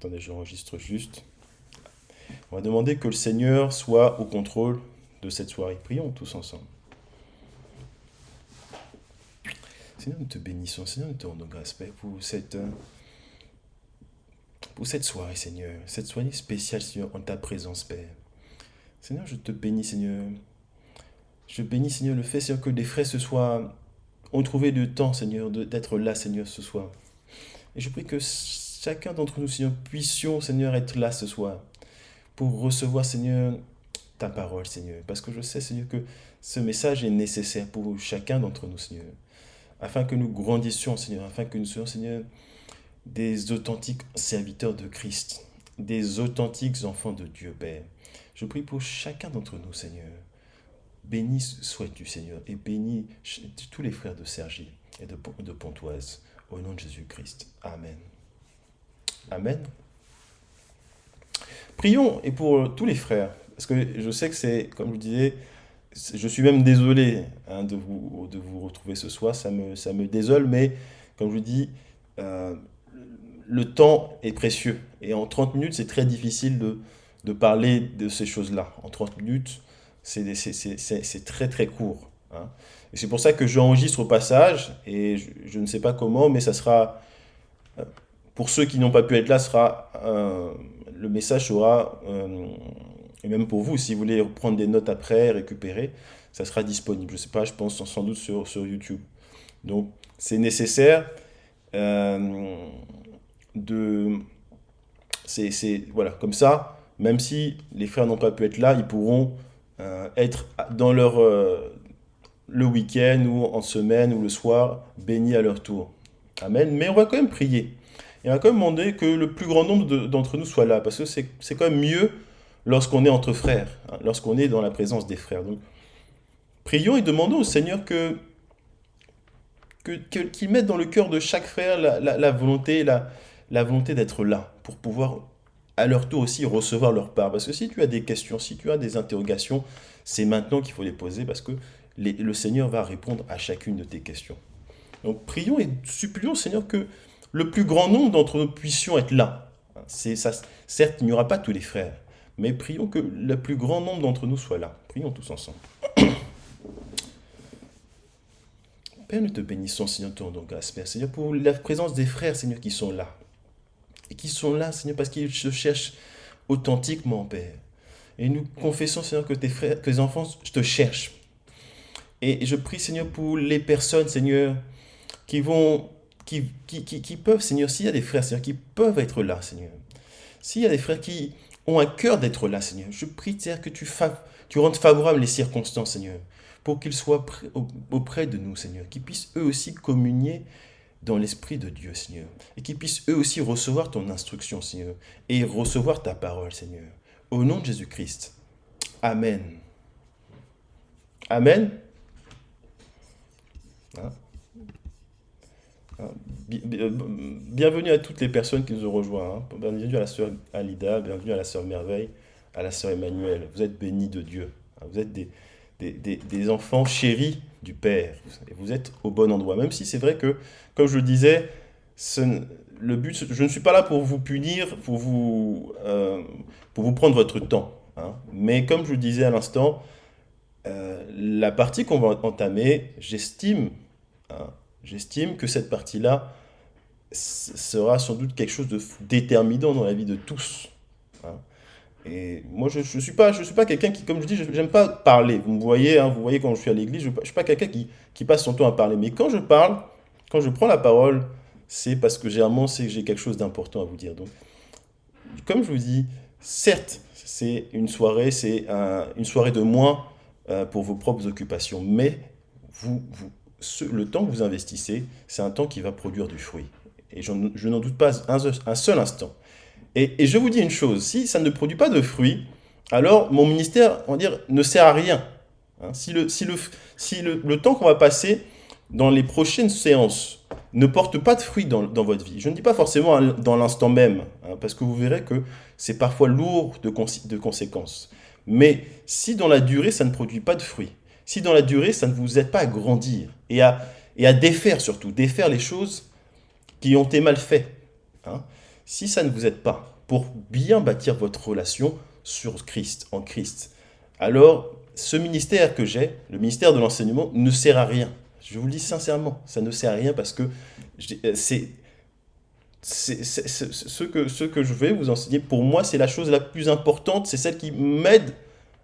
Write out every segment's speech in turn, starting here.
Attendez, j'enregistre juste. On va demander que le Seigneur soit au contrôle de cette soirée. Prions tous ensemble. Seigneur, nous te bénissons. Seigneur, nous te rendons grâce, Père, pour cette soirée, Seigneur. Cette soirée spéciale, Seigneur, en ta présence, Père. Seigneur, je te bénis, Seigneur. Je bénis, Seigneur, le fait, Seigneur, que des frères ont trouvé du temps, Seigneur, d'être là, Seigneur, ce soir. Et je prie que chacun d'entre nous, Seigneur, puissions, Seigneur, être là ce soir pour recevoir, Seigneur, ta parole, Seigneur. Parce que je sais, Seigneur, que ce message est nécessaire pour chacun d'entre nous, Seigneur. Afin que nous grandissions, Seigneur, afin que nous soyons, Seigneur, des authentiques serviteurs de Christ, des authentiques enfants de Dieu, Père. Je prie pour chacun d'entre nous, Seigneur. Béni sois-tu, Seigneur, et bénis tous les frères de Sergi et de Pontoise, au nom de Jésus-Christ. Amen. Amen. Prions et pour tous les frères, parce que je sais que c'est, comme je vous disais, je suis même désolé de vous retrouver ce soir, ça me désole, mais comme je vous dis, euh, le temps est précieux. Et en 30 minutes, c'est très difficile de parler de ces choses-là. En 30 minutes, c'est très très court, hein. Et c'est pour ça que j'enregistre au passage, et je ne sais pas comment, mais ça sera, pour ceux qui n'ont pas pu être là, le message sera, et même pour vous, si vous voulez prendre des notes après, récupérer, ça sera disponible. Je sais pas, je pense sans doute sur YouTube. Donc, c'est nécessaire euh, de... voilà, comme ça, même si les frères n'ont pas pu être là, ils pourront être dans le week-end ou en semaine ou le soir, bénis à leur tour. Amen. Mais on va quand même prier. Et on va quand même demander que le plus grand nombre d'entre nous soit là, parce que c'est quand même mieux lorsqu'on est entre frères, hein, lorsqu'on est dans la présence des frères. Donc, prions et demandons au Seigneur qu'il mette dans le cœur de chaque frère la volonté, la volonté d'être là, pour pouvoir à leur tour aussi recevoir leur part. Parce que si tu as des questions, si tu as des interrogations, c'est maintenant qu'il faut les poser, parce que le Seigneur va répondre à chacune de tes questions. Donc prions et supplions au Seigneur que le plus grand nombre d'entre nous puissions être là. Ça, certes, il n'y aura pas tous les frères, mais prions que le plus grand nombre d'entre nous soit là. Prions tous ensemble. Père, nous te bénissons, Seigneur, ton nom, grâce, Père, Seigneur, pour la présence des frères, Seigneur, qui sont là. Et qui sont là, Seigneur, parce qu'ils se cherchent authentiquement, Père. Et nous confessons, Seigneur, que tes frères, que tes enfants te cherchent. Et je prie, Seigneur, pour les personnes, Seigneur, qui vont, qui peuvent, Seigneur, s'il y a des frères, Seigneur, qui peuvent être là, Seigneur. S'il y a des frères qui ont un cœur d'être là, Seigneur, je prie, Seigneur, que tu rendes favorables les circonstances, Seigneur, pour qu'ils soient auprès de nous, Seigneur, qu'ils puissent eux aussi communier dans l'Esprit de Dieu, Seigneur, et qu'ils puissent eux aussi recevoir ton instruction, Seigneur, et recevoir ta parole, Seigneur. Au nom de Jésus-Christ. Amen. Amen. Hein? Hein? Bienvenue à toutes les personnes qui nous ont rejoints, hein. Bienvenue à la sœur Alida, bienvenue à la sœur Merveille, à la sœur Emmanuel. Vous êtes bénis de Dieu, hein. Vous êtes des enfants chéris du Père. Et vous êtes au bon endroit. Même si c'est vrai que, comme je le disais, le but, je ne suis pas là pour vous punir, pour vous prendre votre temps, hein. Mais comme je le disais à l'instant, la partie qu'on va entamer, hein, j'estime que cette partie-là sera sans doute quelque chose de déterminant dans la vie de tous, hein. Et moi, je suis pas quelqu'un qui, comme je dis, j'aime pas parler. Vous me voyez, hein, vous voyez quand je suis à l'église, je suis pas quelqu'un qui passe son temps à parler. Mais quand je parle, quand je prends la parole, c'est parce que généralement, c'est que j'ai quelque chose d'important à vous dire. Donc, comme je vous dis, certes, c'est une soirée, une soirée de moins pour vos propres occupations, mais le temps que vous investissez, c'est un temps qui va produire du fruit. Et je n'en doute pas un seul instant. Et je vous dis une chose, si ça ne produit pas de fruits, alors mon ministère, on va dire, ne sert à rien, hein. Si le temps qu'on va passer dans les prochaines séances ne porte pas de fruits dans votre vie, je ne dis pas forcément dans l'instant même, hein, parce que vous verrez que c'est parfois lourd de conséquences. Mais si dans la durée, ça ne produit pas de fruits, si dans la durée, ça ne vous aide pas à grandir et à défaire surtout, défaire les choses qui ont été mal faites, hein, si ça ne vous aide pas pour bien bâtir votre relation sur Christ, en Christ, alors ce ministère que j'ai, le ministère de l'enseignement, ne sert à rien. Je vous le dis sincèrement, ça ne sert à rien parce que ce que je vais vous enseigner, pour moi, c'est la chose la plus importante, c'est celle qui m'aide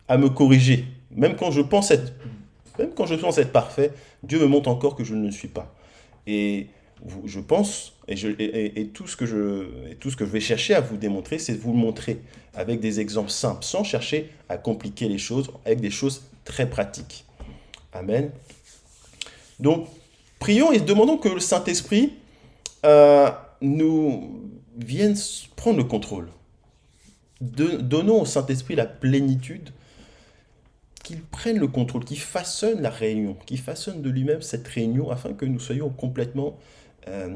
à me corriger. Même quand je pense être parfait, Dieu me montre encore que je ne le suis pas. Et je pense, et tout ce que je vais chercher à vous démontrer, c'est de vous le montrer avec des exemples simples, sans chercher à compliquer les choses, avec des choses très pratiques. Amen. Donc, prions et demandons que le Saint-Esprit euh, nous vienne prendre le contrôle. Donnons au Saint-Esprit la plénitude, qu'il prenne le contrôle, qu'il façonne la réunion, qu'il façonne de lui-même cette réunion afin que nous soyons euh,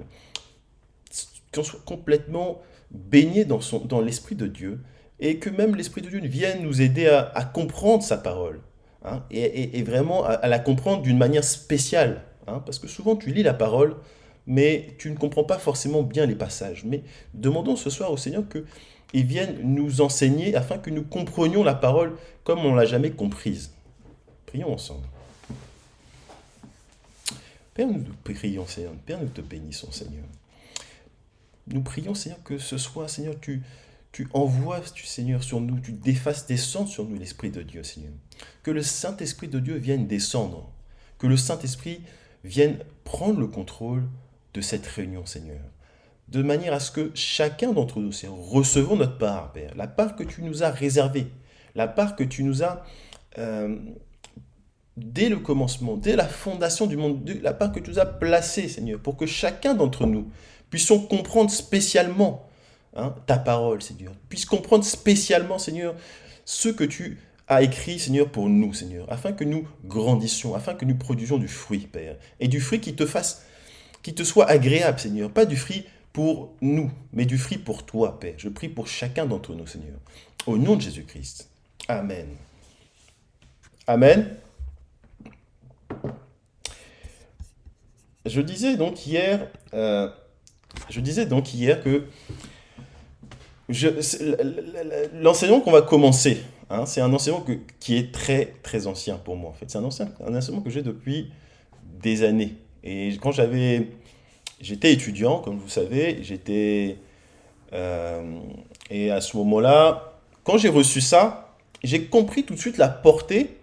qu'on soit complètement baignés dans l'Esprit de Dieu et que même l'Esprit de Dieu vienne nous aider à comprendre sa parole, hein, et vraiment à la comprendre d'une manière spéciale, hein, parce que souvent tu lis la parole, mais tu ne comprends pas forcément bien les passages. Mais demandons ce soir au Seigneur qu'il vienne nous enseigner afin que nous comprenions la parole comme on ne l'a jamais comprise. Prions ensemble. Père, nous te prions, Seigneur. Père, nous te bénissons, Seigneur. Nous prions, Seigneur, que ce soit, Seigneur, tu envoies, Seigneur, sur nous, tu défasses, descendre sur nous l'Esprit de Dieu, Seigneur. Que le Saint-Esprit de Dieu vienne descendre. Que le Saint-Esprit vienne prendre le contrôle de cette réunion, Seigneur. De manière à ce que chacun d'entre nous, Seigneur, recevons notre part, Père. La part que tu nous as réservée. La part que tu nous as, dès le commencement, dès la fondation du monde, la part que tu nous as placée, Seigneur, pour que chacun d'entre nous puissions comprendre spécialement, hein, ta parole, Seigneur. Puisse comprendre spécialement, Seigneur, ce que tu as écrit, Seigneur, pour nous, Seigneur, afin que nous grandissions, afin que nous produisions du fruit, Père. Et du fruit qui te soit agréable, Seigneur. Pas du fruit pour nous, mais du fruit pour toi, Père. Je prie pour chacun d'entre nous, Seigneur. Au nom de Jésus-Christ. Amen. Amen. Je disais donc hier, que l'enseignement qu'on va commencer, hein, c'est un enseignement qui est très très ancien pour moi. En fait, c'est un enseignement que j'ai depuis des années. Et j'étais étudiant, comme vous savez, euh, et à ce moment-là, quand j'ai reçu ça, j'ai compris tout de suite la portée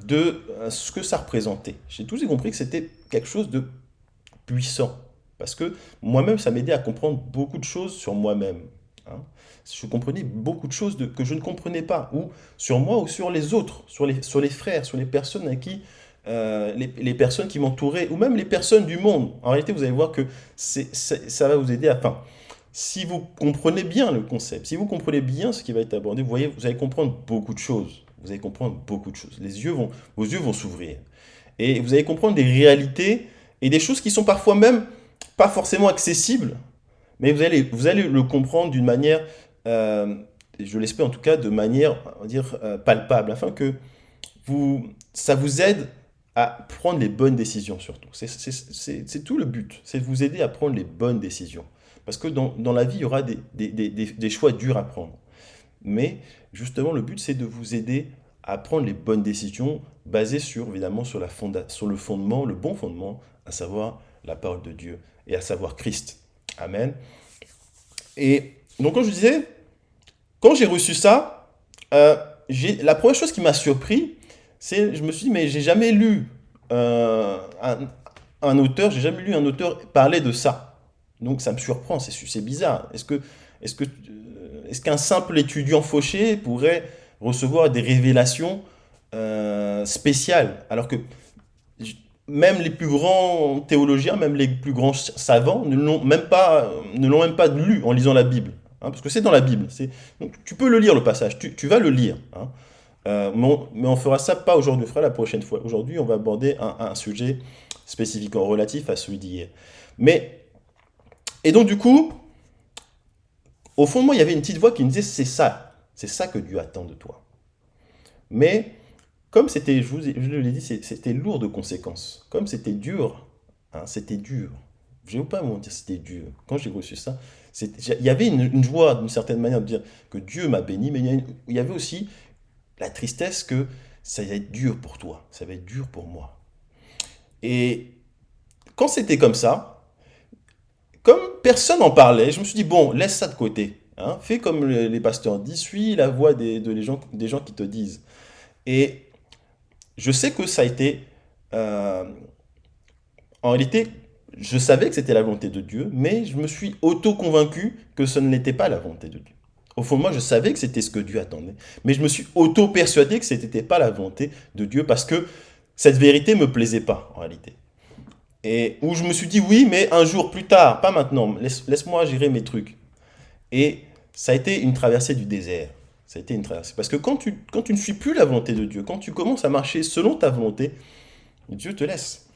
de ce que ça représentait. J'ai tout de suite compris que c'était quelque chose de puissant. Parce que moi-même, ça m'aidait à comprendre beaucoup de choses sur moi-même, hein. Je comprenais beaucoup de choses que je ne comprenais pas, ou sur moi ou sur les autres, sur les frères, sur les personnes à qui, les personnes qui m'entouraient, ou même les personnes du monde. En réalité, vous allez voir que ça va vous aider à... Enfin, si vous comprenez bien le concept, si vous comprenez bien ce qui va être abordé, vous voyez, vous allez comprendre beaucoup de choses. Vous allez comprendre beaucoup de choses. Vos yeux vont s'ouvrir. Et vous allez comprendre des réalités et des choses qui sont parfois même pas forcément accessibles, mais vous allez le comprendre d'une manière, je l'espère en tout cas, de manière, on va dire, palpable, afin que ça vous aide à prendre les bonnes décisions surtout. C'est tout le but, c'est de vous aider à prendre les bonnes décisions. Parce que dans la vie, il y aura des choix durs à prendre. Mais justement, le but, c'est de vous aider à prendre les bonnes décisions basées évidemment, sur le fondement, le bon fondement, à savoir la parole de Dieu et à savoir Christ. Amen. Et donc, comme je disais, quand j'ai reçu ça, la première chose qui m'a surpris, je me suis dit, mais j'ai jamais lu j'ai jamais lu un auteur parler de ça. Donc ça me surprend, c'est bizarre. Est-ce qu'un simple étudiant fauché pourrait recevoir des révélations spéciales, alors que même les plus grands théologiens, même les plus grands savants ne l'ont même pas lu en lisant la Bible, hein, parce que c'est dans la Bible. Donc, tu peux le lire le passage, tu vas le lire, hein. Mais on fera ça pas aujourd'hui, on fera la prochaine fois. Aujourd'hui, on va aborder un sujet spécifiquement relatif à celui d'hier. Et donc du coup, au fond de moi, il y avait une petite voix qui me disait, c'est ça que Dieu attend de toi. Mais comme je l'ai dit, c'était lourd de conséquences. Comme c'était dur, hein, c'était dur. je ne vais pas vous mentir, c'était dur. Quand j'ai reçu ça, il y avait une joie d'une certaine manière de dire que Dieu m'a béni, mais il y avait aussi la tristesse que ça va être dur pour toi, ça va être dur pour moi. Et quand c'était comme ça, comme personne n'en parlait, je me suis dit, bon, laisse ça de côté. Hein, fais comme les pasteurs disent, suis la voix des gens qui te disent. Et je sais que ça a été... euh, en réalité, je savais que c'était la volonté de Dieu, mais je me suis auto-convaincu que ce n'était pas la volonté de Dieu. Au fond de moi, je savais que c'était ce que Dieu attendait, mais je me suis auto-persuadé que ce n'était pas la volonté de Dieu parce que cette vérité ne me plaisait pas, en réalité. Et où je me suis dit, oui, mais un jour plus tard, pas maintenant, laisse-moi gérer mes trucs. Et ça a été une traversée du désert. Ça a été une traversée. Parce que quand tu ne suis plus la volonté de Dieu, quand tu commences à marcher selon ta volonté, Dieu te laisse.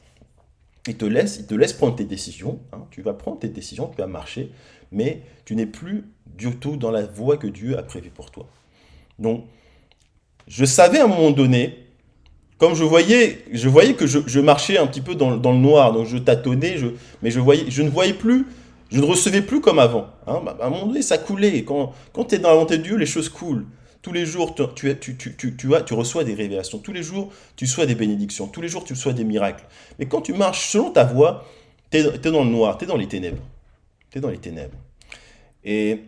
Il te laisse prendre tes décisions. Hein. Tu vas prendre tes décisions, tu vas marcher, mais tu n'es plus du tout dans la voie que Dieu a prévue pour toi. Donc, je savais à un moment donné, comme je voyais que je marchais un petit peu dans le noir, donc je tâtonnais, mais je ne voyais plus, je ne recevais plus comme avant. Hein. À un moment donné, ça coulait. Quand tu es dans la volonté de Dieu, les choses coulent. Tous les jours, tu reçois des révélations. Tous les jours, tu reçois des bénédictions. Tous les jours, tu reçois des miracles. Mais quand tu marches selon ta voie, tu es dans le noir, tu es dans les ténèbres. Tu es dans les ténèbres. Et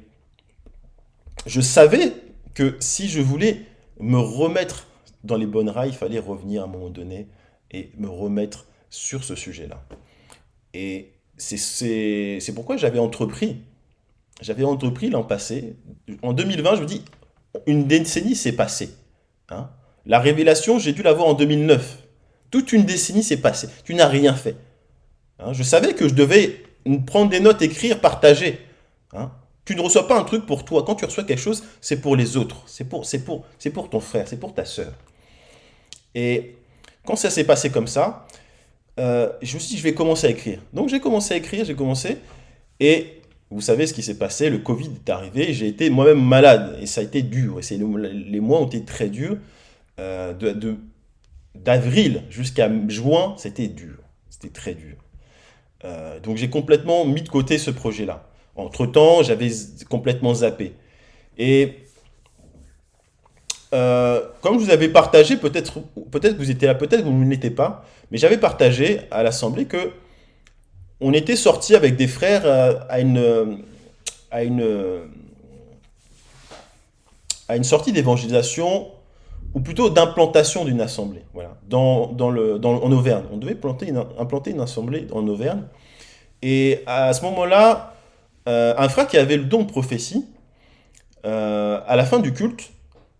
je savais que si je voulais me remettre dans les bonnes rails, il fallait revenir à un moment donné et me remettre sur ce sujet-là. Et c'est pourquoi j'avais entrepris l'an passé. En 2020, je me dis, une décennie s'est passée. Hein. La révélation, j'ai dû l'avoir en 2009. Toute une décennie s'est passée. Tu n'as rien fait. Hein. Je savais que je devais prendre des notes, écrire, partager. Hein. Tu ne reçois pas un truc pour toi. Quand tu reçois quelque chose, c'est pour les autres. C'est pour ton frère, c'est pour ta sœur. Et quand ça s'est passé comme ça, je me suis dit, je vais commencer à écrire. Donc j'ai commencé à écrire, et vous savez ce qui s'est passé, le Covid est arrivé, j'ai été moi-même malade, et ça a été dur, et les mois ont été très durs. D'avril jusqu'à juin, c'était dur, c'était très dur. Donc j'ai complètement mis de côté ce projet-là. Entre-temps, j'avais complètement zappé. Et comme je vous avais partagé, peut-être que vous étiez là, peut-être que vous ne l'étiez pas, mais j'avais partagé à l'Assemblée que on était sorti avec des frères à une, à une sortie d'évangélisation, ou plutôt d'implantation d'une assemblée, voilà, en Auvergne. On devait implanter une assemblée en Auvergne. Et à ce moment-là, un frère qui avait le don de prophétie, à la fin du culte,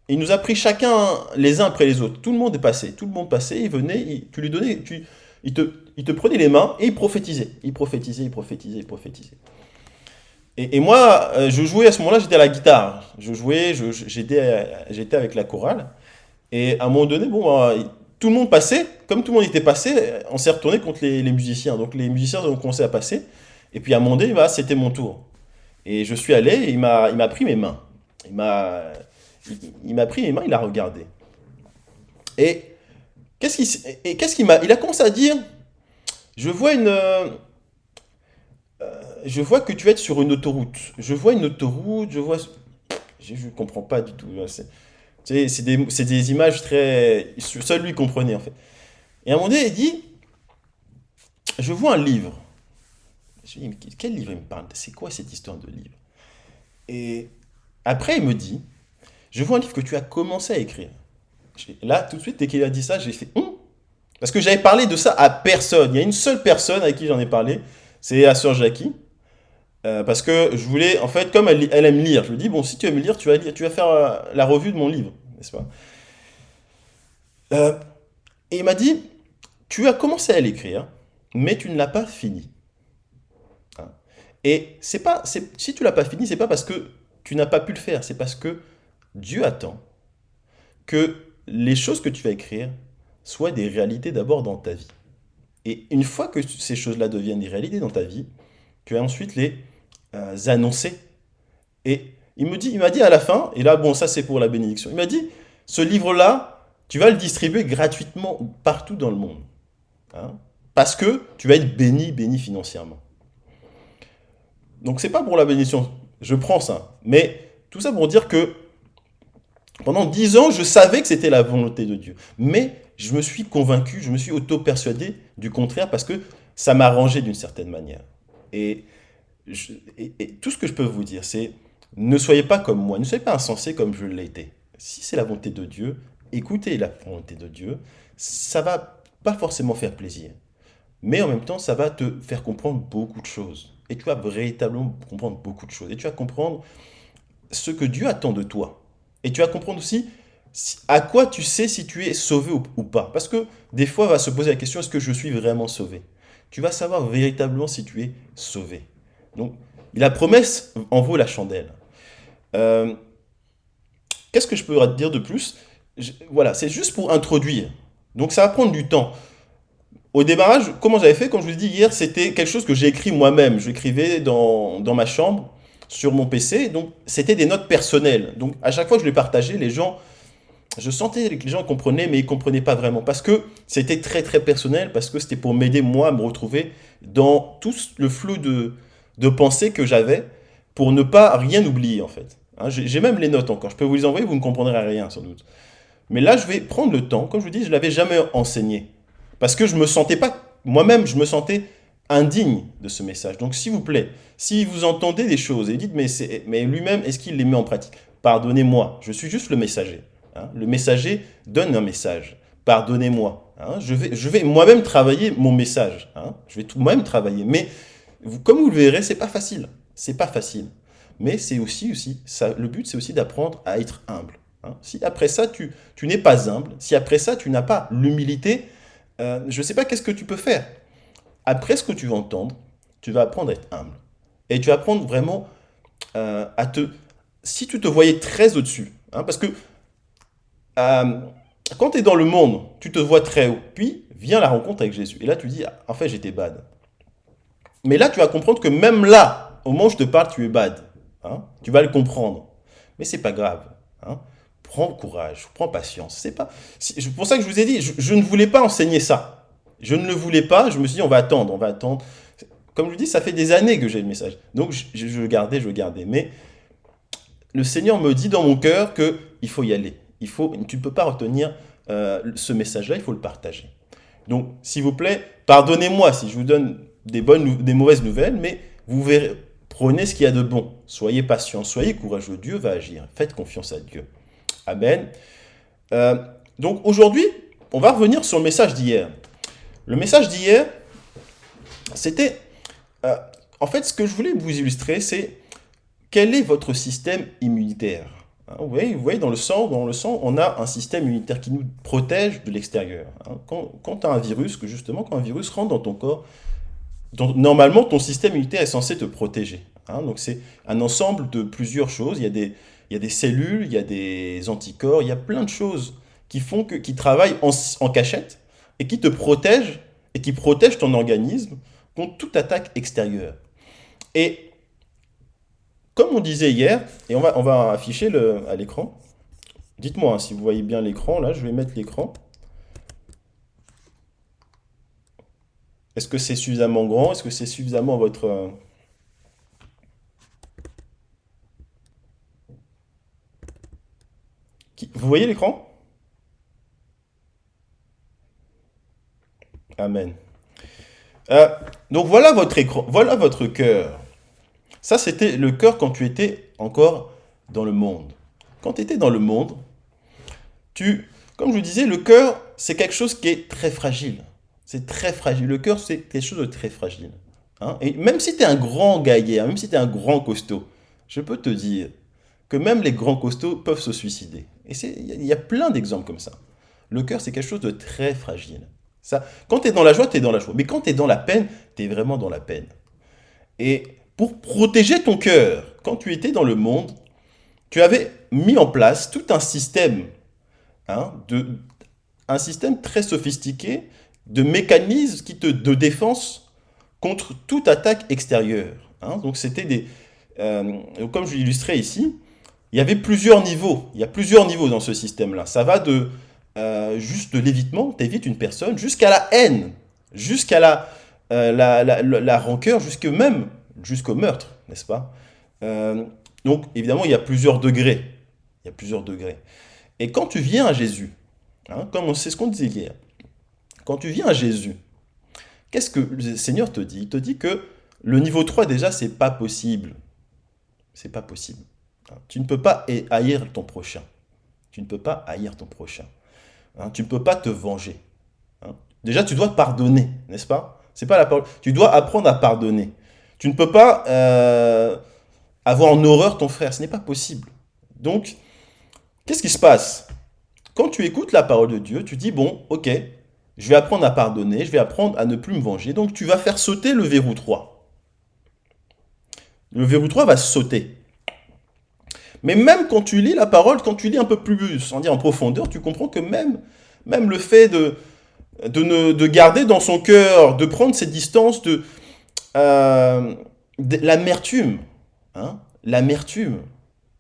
il nous a pris chacun les uns après les autres. Tout le monde est passé. Tout le monde passait, il venait, tu lui donnais, il te prenait les mains et il prophétisait. Il prophétisait, il prophétisait, il prophétisait. Et moi, je jouais à ce moment-là, j'étais à la guitare. Je jouais, j'étais avec la chorale. Et à un moment donné, bon, tout le monde passait. Comme tout le monde était passé, on s'est retourné contre les musiciens. Donc les musiciens ont commencé à passer. Et puis à un moment donné, bah, c'était mon tour. Et je suis allé, et il m'a pris mes mains. Il m'a pris mes mains, il a regardé. Et il a commencé à dire, je vois je vois que tu vas être sur une autoroute. Je vois une autoroute, je ne comprends pas du tout. C'est des images très, seul lui comprenait en fait. Et à un moment donné, il dit, je vois un livre. Je me dis, quel livre il me parle? C'est quoi cette histoire de livre? Et après, il me dit, je vois un livre que tu as commencé à écrire. Là, tout de suite, dès qu'il a dit ça, j'ai fait parce que j'avais parlé de ça à personne. Il y a une seule personne avec qui j'en ai parlé, c'est la sœur Jackie. Parce que je voulais, en fait, comme elle aime lire, je lui dis, bon, si tu aimes lire, tu vas faire la revue de mon livre, n'est-ce pas? Euh, et il m'a dit, tu as commencé à l'écrire, mais tu ne l'as pas fini. Hein. Et si tu l'as pas fini, c'est pas parce que tu n'as pas pu le faire, c'est parce que Dieu attend que les choses que tu vas écrire soient des réalités d'abord dans ta vie. Et une fois que ces choses-là deviennent des réalités dans ta vie, tu vas ensuite les annoncer. Et il m'a dit à la fin, et là, bon, ça c'est pour la bénédiction, il m'a dit, ce livre-là, tu vas le distribuer gratuitement partout dans le monde. Hein, parce que tu vas être béni financièrement. Donc c'est pas pour la bénédiction, je prends ça. Mais tout ça pour dire que pendant 10 ans, je savais que c'était la volonté de Dieu. Mais je me suis convaincu, je me suis auto-persuadé du contraire parce que ça m'arrangeait d'une certaine manière. Et, et tout ce que je peux vous dire, c'est ne soyez pas comme moi, ne soyez pas insensés comme je l'ai été. Si c'est la volonté de Dieu, écoutez la volonté de Dieu. Ça va pas forcément faire plaisir, mais en même temps, ça va te faire comprendre beaucoup de choses. Et tu vas véritablement comprendre beaucoup de choses. Et tu vas comprendre ce que Dieu attend de toi. Et tu vas comprendre aussi à quoi tu sais si tu es sauvé ou pas. Parce que des fois, on va se poser la question, est-ce que je suis vraiment sauvé? Tu vas savoir véritablement si tu es sauvé. Donc, la promesse en vaut la chandelle. Euh, Qu'est-ce que je peux te dire de plus? Voilà, c'est juste pour introduire. Donc, ça va prendre du temps. Au démarrage, comment j'avais fait, comme je vous l'ai dit hier, c'était quelque chose que j'ai écrit moi-même. Je l'écrivais dans ma chambre, sur mon PC. Donc, c'était des notes personnelles. Donc, à chaque fois que je les partageais, les gens, je sentais que les gens comprenaient, mais ils ne comprenaient pas vraiment. Parce que c'était très, très personnel, parce que c'était pour m'aider, moi, à me retrouver dans tout le flou de pensées que j'avais, pour ne pas rien oublier, en fait. Hein, j'ai même les notes encore. Je peux vous les envoyer, vous ne comprendrez rien, sans doute. Mais là, je vais prendre le temps. Comme je vous dis, je ne l'avais jamais enseigné. Parce que je me sentais pas, moi-même, je me sentais indigne de ce message. Donc, s'il vous plaît, si vous entendez des choses et dites, mais lui-même, est-ce qu'il les met en pratique? Pardonnez-moi, je suis juste le messager. Hein. Le messager donne un message. Pardonnez-moi. Hein. Je vais moi-même travailler mon message. Hein. Je vais tout moi-même travailler. Mais comme vous le verrez, c'est pas facile. C'est pas facile. Mais c'est aussi ça, le but, c'est aussi d'apprendre à être humble. Hein. Si après ça, tu n'es pas humble, si après ça, tu n'as pas l'humilité, je ne sais pas qu'est-ce que tu peux faire. Après ce que tu vas entendre, tu vas apprendre à être humble. Et tu vas apprendre vraiment à te... Si tu te voyais très au-dessus, hein, parce que euh, quand tu es dans le monde, tu te vois très haut, puis vient la rencontre avec Jésus. Et là, tu dis, ah, en fait, j'étais bad. Mais là, tu vas comprendre que même là, au moment où je te parle, tu es bad. Hein. Tu vas le comprendre. Mais c'est pas grave. Hein. Prends courage, prends patience. C'est pas. C'est pour ça que je vous ai dit, je ne voulais pas enseigner ça. Je ne le voulais pas. Je me suis dit, on va attendre, on va attendre. Comme je vous dis, ça fait des années que j'ai le message. Donc je le gardais, je le gardais. Mais le Seigneur me dit dans mon cœur que il faut y aller. Tu ne peux pas retenir ce message-là. Il faut le partager. Donc, s'il vous plaît, pardonnez-moi si je vous donne des mauvaises nouvelles, mais vous verrez, prenez ce qu'il y a de bon. Soyez patient, soyez courageux. Dieu va agir. Faites confiance à Dieu. Amen. Euh, donc aujourd'hui, on va revenir sur le message d'hier. Le message d'hier, c'était... euh, en fait, ce que je voulais vous illustrer, c'est quel est votre système immunitaire. Hein, vous voyez, dans le sang, on a un système immunitaire qui nous protège de l'extérieur. Hein. Quand tu as un virus, quand un virus rentre dans ton corps, normalement, ton système immunitaire est censé te protéger. Hein. Donc, c'est un ensemble de plusieurs choses. Il y a des cellules, il y a des anticorps, il y a plein de choses qui travaillent en cachette et qui te protègent et qui protègent ton organisme contre toute attaque extérieure. Et comme on disait hier, et on va afficher à l'écran, dites-moi hein, si vous voyez bien l'écran, là je vais mettre l'écran. Est-ce que c'est suffisamment grand? Est-ce que c'est suffisamment votre... Vous voyez l'écran? Amen. Euh, donc voilà votre écran, voilà votre cœur. Ça, c'était le cœur quand tu étais encore dans le monde. Quand tu étais dans le monde, comme je vous disais, le cœur, c'est quelque chose qui est très fragile. C'est très fragile. Le cœur, c'est quelque chose de très fragile. Hein. Et même si tu es un grand gaillard, même si tu es un grand costaud, je peux te dire que même les grands costauds peuvent se suicider. Et il y a plein d'exemples comme ça. Le cœur, c'est quelque chose de très fragile. Ça, quand tu es dans la joie, tu es dans la joie. Mais quand tu es dans la peine, tu es vraiment dans la peine. Et pour protéger ton cœur, quand tu étais dans le monde, tu avais mis en place tout un système, hein, un système très sophistiqué de mécanismes de défense contre toute attaque extérieure. Hein. Donc comme je l'illustrais ici, il y avait plusieurs niveaux. Il y a plusieurs niveaux dans ce système-là. Ça va juste de l'évitement, t'évites une personne, jusqu'à la haine, jusqu'à la rancœur, jusqu'au meurtre. n'est-ce pas? Euh, donc, évidemment, il y a plusieurs degrés. Il y a plusieurs degrés. Et quand tu viens à Jésus, hein, comme c'est ce qu'on disait hier, quand tu viens à Jésus, qu'est-ce que le Seigneur te dit? Il te dit que le niveau 3 déjà, c'est pas possible. C'est pas possible. Hein. Tu ne peux pas haïr ton prochain. Tu ne peux pas haïr ton prochain. Hein. Tu ne peux pas te venger. Hein. Déjà, tu dois pardonner, n'est-ce pas? C'est pas la parole. Tu dois apprendre à pardonner. Tu ne peux pas avoir en horreur ton frère. Ce n'est pas possible. Donc, qu'est-ce qui se passe? Quand tu écoutes la parole de Dieu, tu dis, bon, ok, je vais apprendre à pardonner, je vais apprendre à ne plus me venger. Donc, tu vas faire sauter le verrou 3. Le verrou 3 va sauter. Mais même quand tu lis la parole, quand tu lis un peu plus, sans dire en profondeur, tu comprends que même le fait de garder dans son cœur, de prendre cette distance de l'amertume, hein, l'amertume,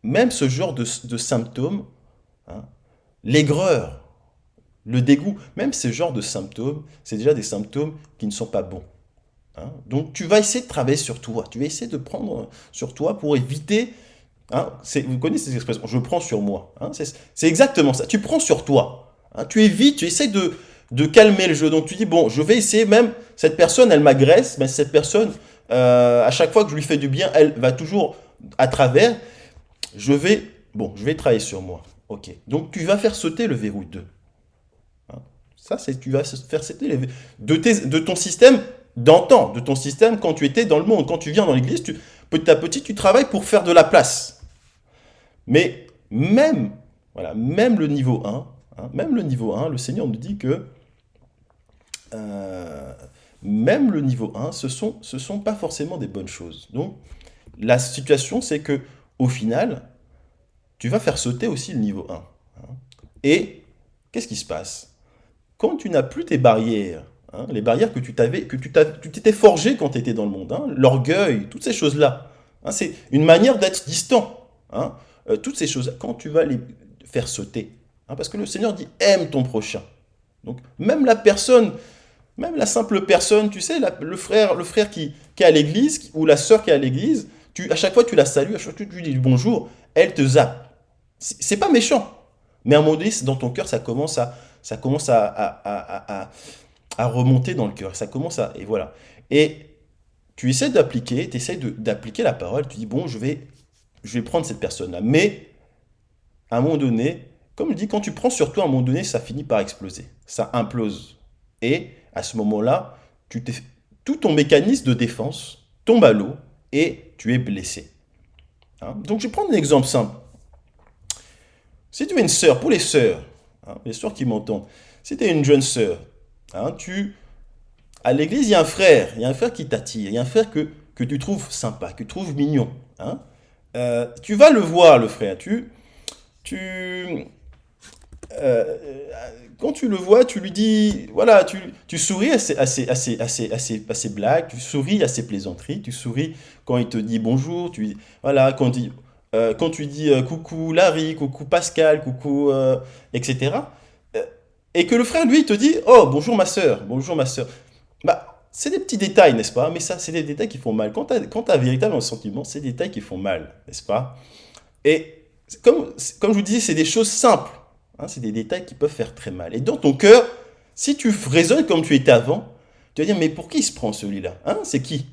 même ce genre de symptômes, hein, l'aigreur, le dégoût, même ce genre de symptômes, c'est déjà des symptômes qui ne sont pas bons. Hein. Donc tu vas essayer de travailler sur toi, tu vas essayer de prendre sur toi pour éviter. Hein, vous connaissez cette expression, je prends sur moi. Hein, c'est exactement ça. Tu prends sur toi. Hein, tu évites, tu essaies de calmer le jeu. Donc tu dis, bon, je vais essayer même, cette personne, elle m'agresse, mais cette personne, à chaque fois que je lui fais du bien, elle va toujours à travers. Je vais travailler sur moi. Ok. Donc tu vas faire sauter le verrou 2. Hein, ça, tu vas faire sauter de ton système d'antan, de ton système quand tu étais dans le monde. Quand tu viens dans l'église, petit à petit, tu travailles pour faire de la place. Mais même le niveau 1, hein, même le niveau 1, le Seigneur nous dit que euh, même le niveau 1, ce sont pas forcément des bonnes choses. Donc, la situation, c'est que au final, tu vas faire sauter aussi le niveau 1. Hein. Et qu'est-ce qui se passe? Quand tu n'as plus tes barrières, hein, les barrières que tu t'étais forgé quand tu étais dans le monde, hein, l'orgueil, toutes ces choses-là, hein, c'est une manière d'être distant. Hein, toutes ces choses, quand tu vas les faire sauter, hein, parce que le Seigneur dit aime ton prochain. Donc même la personne, même la simple personne, tu sais, le frère qui est à l'église ou la sœur qui est à l'église, à chaque fois tu la salues, à chaque fois tu lui dis bonjour, elle te zappe. C'est pas méchant, mais à un moment donné, dans ton cœur, ça commence à remonter dans le cœur. Et voilà. Et tu essaies d'appliquer la parole, tu dis bon, je vais prendre cette personne-là. Mais, à un moment donné, comme je dis, quand tu prends sur toi, à un moment donné, ça finit par exploser. Ça implose. Et, à ce moment-là, tout ton mécanisme de défense tombe à l'eau et tu es blessé. Hein. Donc, je vais prendre un exemple simple. Si tu es une sœur, pour les sœurs qui m'entendent, si tu es une jeune sœur, hein, à l'église, il y a un frère qui t'attire, il y a un frère que tu trouves sympa, que tu trouves mignon. Hein. Tu vas le voir, le frère. Tu, euh, Quand tu le vois, tu lui dis, voilà, tu souris à ses blagues, tu souris à ses plaisanteries, tu souris quand il te dit bonjour, voilà, quand tu dis coucou Larry, coucou Pascal, coucou, etc. Euh, Et que le frère, lui, il te dit, oh, bonjour ma sœur. Bah, c'est des petits détails, n'est-ce pas? Mais ça, c'est des détails qui font mal. Quand tu as véritablement un sentiment, c'est des détails qui font mal, n'est-ce pas? Et comme je vous disais, c'est des choses simples. Hein, c'est des détails qui peuvent faire très mal. Et dans ton cœur, si tu raisonnes comme tu étais avant, tu vas dire, mais pour qui il se prend celui-là? Hein, c'est qui?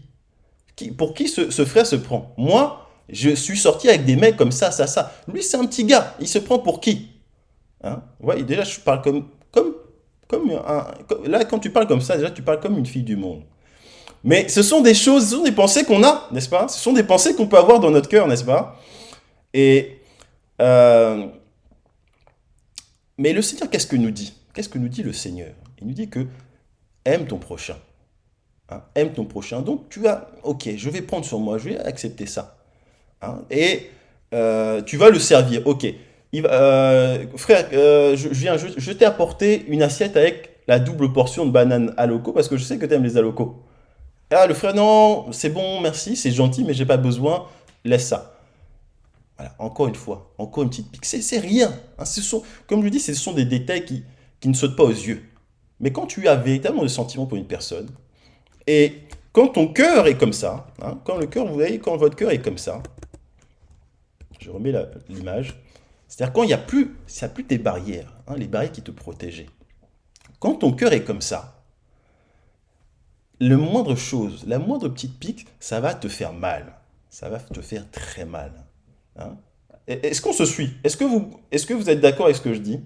Pour qui ce frère se prend? Moi, je suis sorti avec des mecs comme ça. Lui, c'est un petit gars. Il se prend pour qui? Hein? Ouais, déjà, je parle là, quand tu parles comme ça, déjà, tu parles comme une fille du monde. Mais ce sont des choses, ce sont des pensées qu'on a, n'est-ce pas? Ce sont des pensées qu'on peut avoir dans notre cœur, n'est-ce pas? Et euh, mais le Seigneur, qu'est-ce que nous dit? Qu'est-ce que nous dit le Seigneur? Il nous dit que aime ton prochain. Hein, aime ton prochain. Donc ok, je vais prendre sur moi, je vais accepter ça. Hein, et tu vas le servir. Ok, frère, je t'ai apporté une assiette avec la double portion de bananes Aloco parce que je sais que tu aimes les Aloco. Ah, le frère, non, c'est bon, merci, c'est gentil, mais j'ai pas besoin, laisse ça. Voilà, encore une fois, encore une petite pique. C'est rien. Hein, comme je dis, ce sont des détails qui ne sautent pas aux yeux. Mais quand tu as véritablement des sentiments pour une personne, et quand ton cœur est comme ça, hein, quand le cœur, vous voyez, quand votre cœur est comme ça, je remets l'image, c'est-à-dire quand il y a plus des barrières, hein, les barrières qui te protégeaient. Quand ton cœur est comme ça, le moindre chose, la moindre petite pique, ça va te faire mal. Ça va te faire très mal. Hein. Est-ce qu'on se suit? Est-ce que vous êtes d'accord avec ce que je dis?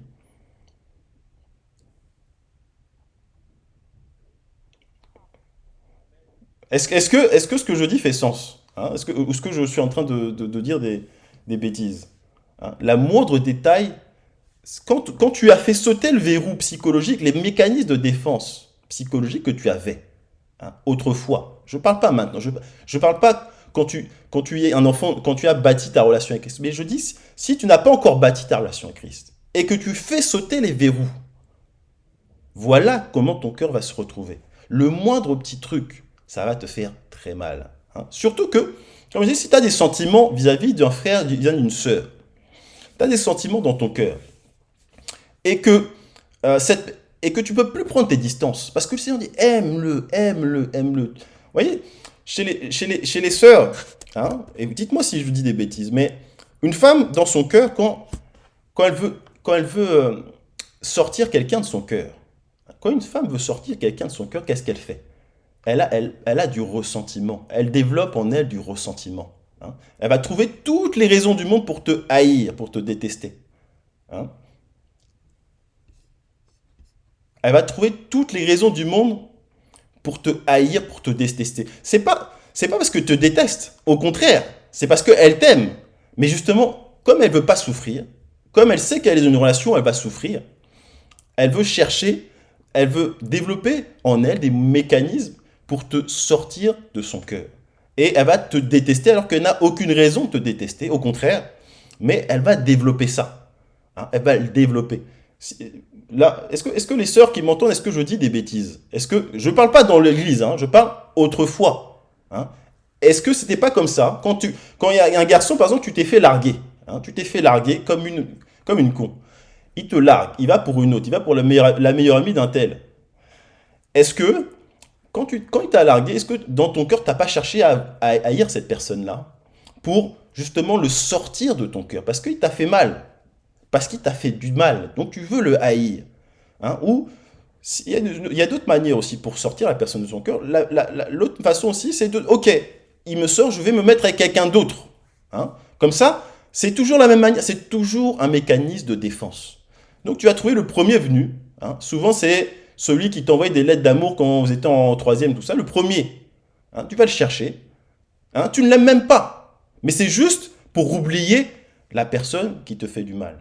Est-ce que ce que je dis fait sens? Hein? Ou est-ce que je suis en train de dire des bêtises? Hein. La moindre détail, quand tu as fait sauter le verrou psychologique, les mécanismes de défense psychologique que tu avais, hein, autrefois, je ne parle pas maintenant, je ne parle pas quand tu es un enfant, quand tu as bâti ta relation avec Christ, mais je dis, si tu n'as pas encore bâti ta relation avec Christ, et que tu fais sauter les verrous, voilà comment ton cœur va se retrouver. Le moindre petit truc, ça va te faire très mal. Hein. Surtout que, comme je dis, si tu as des sentiments vis-à-vis d'un frère, vis-à-vis d'une sœur, tu as des sentiments dans ton cœur, et que, et que tu peux plus prendre tes distances, parce que le Seigneur dit aime-le, aime-le, aime-le. Vous voyez, chez les sœurs, hein, et dites-moi si je vous dis des bêtises, mais une femme, dans son cœur, quand elle veut sortir quelqu'un de son cœur, quand une femme veut sortir quelqu'un de son cœur, qu'est-ce qu'elle fait? Elle a du ressentiment. Elle développe en elle du ressentiment. Hein. Elle va trouver toutes les raisons du monde pour te haïr, pour te détester. Hein. Elle va trouver toutes les raisons du monde pour te haïr, pour te détester. C'est pas parce que te déteste. Au contraire, c'est parce qu'elle t'aime. Mais justement, comme elle veut pas souffrir, comme elle sait qu'elle est dans une relation, elle va souffrir, elle veut chercher, elle veut développer en elle des mécanismes pour te sortir de son cœur. Et elle va te détester alors qu'elle n'a aucune raison de te détester, au contraire, mais elle va développer ça. Hein, elle va le développer. Là, est-ce que les sœurs qui m'entendent, est-ce que je dis des bêtises? Est-ce que je ne parle pas dans l'église, hein, je parle autrefois. Hein. Est-ce que c'était pas comme ça quand il y a un garçon, par exemple, tu t'es fait larguer, hein, tu t'es fait larguer comme une con. Il te largue, il va pour une autre, il va pour la meilleure amie d'un tel. Est-ce que quand il t'a largué, est-ce que dans ton cœur, tu n'as pas cherché à haïr cette personne-là pour justement le sortir de ton cœur? Parce qu'il t'a fait mal, parce qu'il t'a fait du mal, donc tu veux le haïr. Hein, ou il y a d'autres manières aussi pour sortir la personne de son cœur. L'autre façon aussi, c'est ok, il me sort, je vais me mettre avec quelqu'un d'autre. Hein. Comme ça, c'est toujours la même manière, c'est toujours un mécanisme de défense. Donc tu vas trouver le premier venu. Hein. Souvent, c'est celui qui t'envoie des lettres d'amour quand vous étiez en troisième, tout ça, le premier. Hein. Tu vas le chercher. Hein. Tu ne l'aimes même pas. Mais c'est juste pour oublier la personne qui te fait du mal.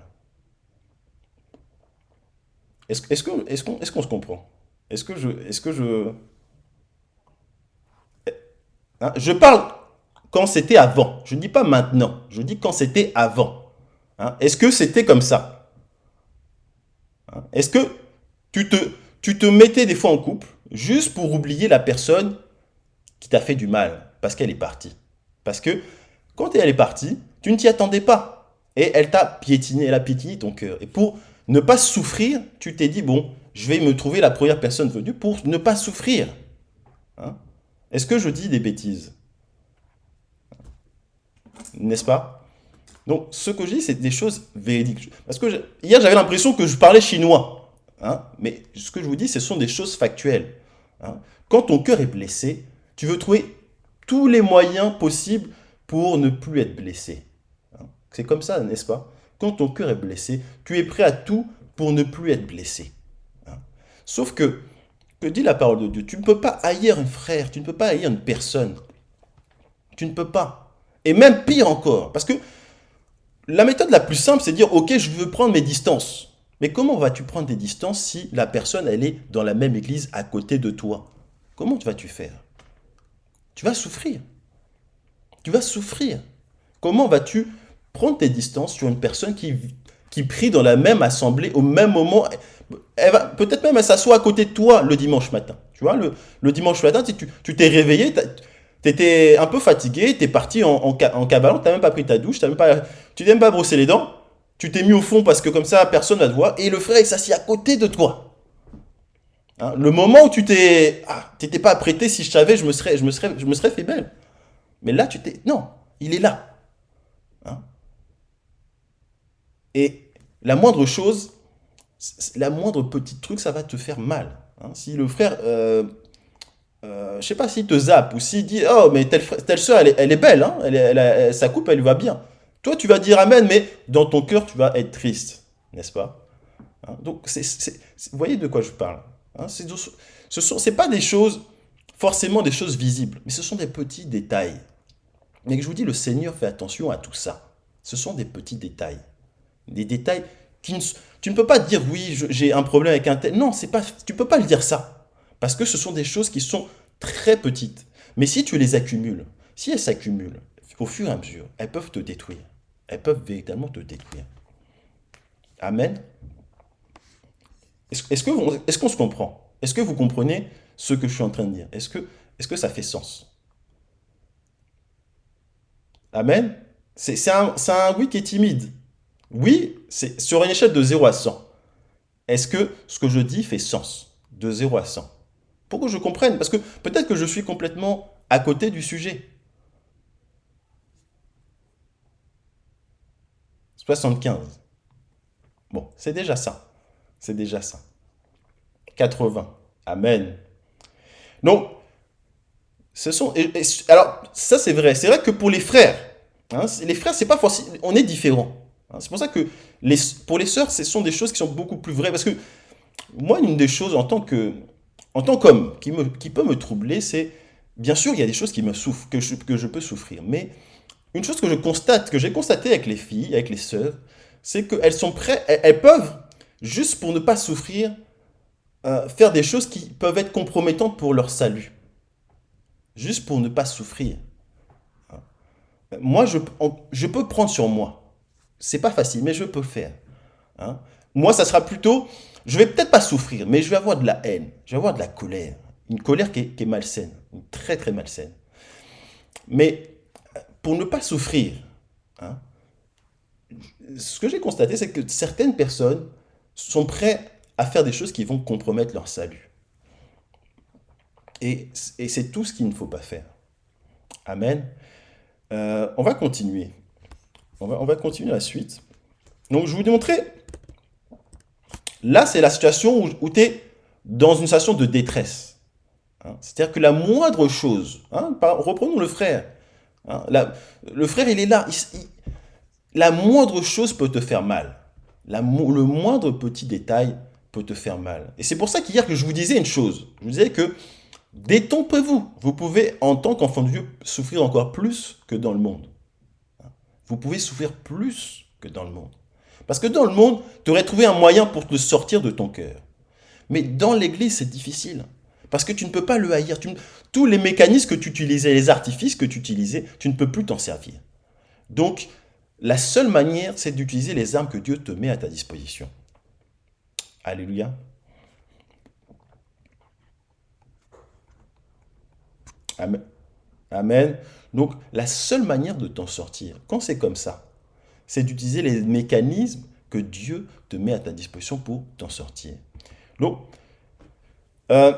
Est-ce qu'on se comprend? Hein, je parle quand c'était avant. Je ne dis pas maintenant. Je dis quand c'était avant. Hein, est-ce que c'était comme ça? Hein, est-ce que tu te, tu te mettais des fois en couple juste pour oublier la personne qui t'a fait du mal parce qu'elle est partie? Parce que quand elle est partie, tu ne t'y attendais pas. Et elle t'a piétiné, elle a piétiné ton cœur. Et pour ne pas souffrir, tu t'es dit, bon, je vais me trouver la première personne venue pour ne pas souffrir. Hein. Est-ce que je dis des bêtises? N'est-ce pas? Donc, ce que je dis, c'est des choses véridiques. Parce que hier, j'avais l'impression que je parlais chinois. Hein, mais ce que je vous dis, ce sont des choses factuelles. Hein. Quand ton cœur est blessé, tu veux trouver tous les moyens possibles pour ne plus être blessé. Hein. C'est comme ça, n'est-ce pas? Quand ton cœur est blessé, tu es prêt à tout pour ne plus être blessé. Hein. Sauf que dit la parole de Dieu, tu ne peux pas haïr un frère, tu ne peux pas haïr une personne. Tu ne peux pas. Et même pire encore, parce que la méthode la plus simple, c'est de dire, ok, je veux prendre mes distances. Mais comment vas-tu prendre des distances si la personne, elle est dans la même église à côté de toi? Comment vas-tu faire? Tu vas souffrir. Tu vas souffrir. Comment vas-tu prendre tes distances sur une personne qui prie dans la même assemblée au même moment? Peut-être même elle s'assoit à côté de toi le dimanche matin. Tu vois, le dimanche matin, tu t'es réveillé, tu étais un peu fatigué, tu es parti en cavalant, tu n'as même pas pris ta douche, tu n'as même pas brossé les dents, tu t'es mis au fond parce que comme ça, personne ne va te voir, et le frère, il s'assied à côté de toi. Hein. Le moment où tu t'étais pas apprêté, si je savais, je me serais fait belle. Mais là, non, il est là. Hein. Et la moindre chose, la moindre petit truc, ça va te faire mal. Hein. Si le frère, je sais pas, s'il te zappe ou s'il dit, oh, mais telle soeur, elle est belle, hein, sa coupe, elle lui va bien. Toi, tu vas dire amen, mais dans ton cœur, tu vas être triste, n'est-ce pas? Hein. Donc, vous voyez de quoi je parle? Hein. C'est pas des choses, forcément des choses visibles, mais ce sont des petits détails. Mais je vous dis, le Seigneur fait attention à tout ça. Ce sont des petits détails. Des détails tu ne peux pas dire oui, j'ai un problème avec un tel. Non, tu ne peux pas le dire ça. Parce que ce sont des choses qui sont très petites. Mais si tu les accumules, si elles s'accumulent, au fur et à mesure, elles peuvent te détruire. Elles peuvent véritablement te détruire. Amen. Est-ce qu'on se comprend? Est-ce que vous comprenez ce que je suis en train de dire? Est-ce que ça fait sens? Amen. C'est un oui qui est timide. Oui, c'est sur une échelle de 0 à 100. Est-ce que ce que je dis fait sens de 0 à 100? Pour que je comprenne, parce que peut-être que je suis complètement à côté du sujet. 75. Bon, c'est déjà ça. C'est déjà ça. 80. Amen. Donc, alors, ça c'est vrai. C'est vrai que pour les frères, hein, les frères, c'est pas forcément. On est différents. Hein. C'est pour ça que pour les sœurs, ce sont des choses qui sont beaucoup plus vraies. Parce que moi, une des choses en tant qu'homme qui peut me troubler, c'est, bien sûr, il y a des choses qui me souffrent, que je peux souffrir. Mais une chose que j'ai constaté avec les filles, avec les sœurs, c'est qu'elles sont prêtes, elles peuvent, juste pour ne pas souffrir, faire des choses qui peuvent être compromettantes pour leur salut. Juste pour ne pas souffrir. Moi, je peux prendre sur moi. C'est pas facile, mais je peux le faire. Hein. Moi, ça sera plutôt, je vais peut-être pas souffrir, mais je vais avoir de la haine, je vais avoir de la colère. Une colère qui est malsaine, une très très malsaine. Mais pour ne pas souffrir, hein, ce que j'ai constaté, c'est que certaines personnes sont prêtes à faire des choses qui vont compromettre leur salut. Et c'est tout ce qu'il ne faut pas faire. Amen. On va continuer. On va continuer la suite. Donc, je vous démontrer. Là, c'est la situation où tu es dans une situation de détresse. Hein. C'est-à-dire que la moindre chose, hein, reprenons le frère. Hein, le frère, il est là. La moindre chose peut te faire mal. Le moindre petit détail peut te faire mal. Et c'est pour ça qu'hier que je vous disais une chose. Je vous disais que détrompez-vous. Vous pouvez, en tant qu'enfant de Dieu, souffrir encore plus que dans le monde. Vous pouvez souffrir plus que dans le monde. Parce que dans le monde, tu aurais trouvé un moyen pour te sortir de ton cœur. Mais dans l'église, c'est difficile. Parce que tu ne peux pas le haïr. Tous les mécanismes que tu utilisais, les artifices que tu utilisais, tu ne peux plus t'en servir. Donc, la seule manière, c'est d'utiliser les armes que Dieu te met à ta disposition. Alléluia. Amen. Amen. Donc, la seule manière de t'en sortir, quand c'est comme ça, c'est d'utiliser les mécanismes que Dieu te met à ta disposition pour t'en sortir. Donc, euh,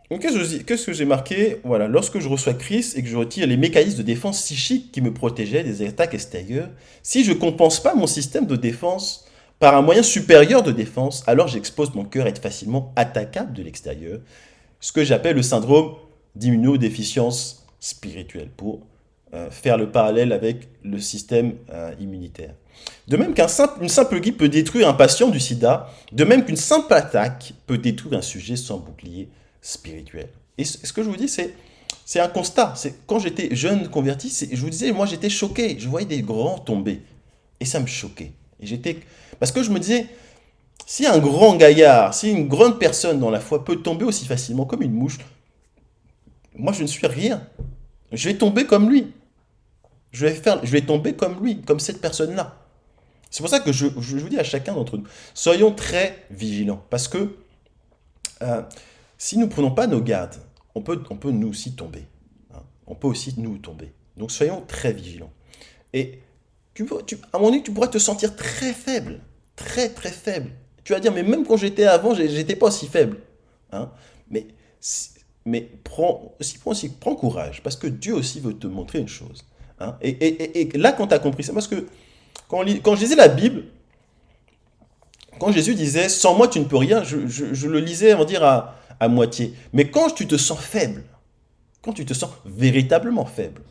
qu'est-ce que j'ai marqué? Voilà, lorsque je reçois Christ et que je retire les mécanismes de défense psychique qui me protégeaient des attaques extérieures, si je ne compense pas mon système de défense par un moyen supérieur de défense, alors j'expose mon cœur à être facilement attaquable de l'extérieur, ce que j'appelle le syndrome d'immunodéficience spirituelle, pour faire le parallèle avec le système immunitaire. De même qu'une simple grippe peut détruire un patient du sida, de même qu'une simple attaque peut détruire un sujet sans bouclier spirituel. Et ce que je vous dis, c'est un constat. Quand j'étais jeune converti, je vous disais, moi j'étais choqué. Je voyais des grands tomber. Et ça me choquait. Parce que je me disais, si un grand gaillard, si une grande personne dans la foi peut tomber aussi facilement comme une mouche, moi je ne suis rien. Je vais tomber comme lui. Je vais tomber comme lui, comme cette personne-là. C'est pour ça que je vous dis à chacun d'entre nous, soyons très vigilants. Parce que si nous ne prenons pas nos gardes, on peut nous aussi tomber. Hein. On peut aussi nous tomber. Donc soyons très vigilants. Et à un moment donné, tu pourras te sentir très faible. Très très faible. Tu vas dire, mais même quand j'étais avant, j'étais pas aussi faible. Hein. Mais, mais prends courage, parce que Dieu aussi veut te montrer une chose. Hein. Et là, quand tu as compris ça, parce que quand je lisais la Bible, quand Jésus disait, sans moi tu ne peux rien, je le lisais, on va dire, à moitié. Mais quand tu te sens faible, quand tu te sens véritablement faible,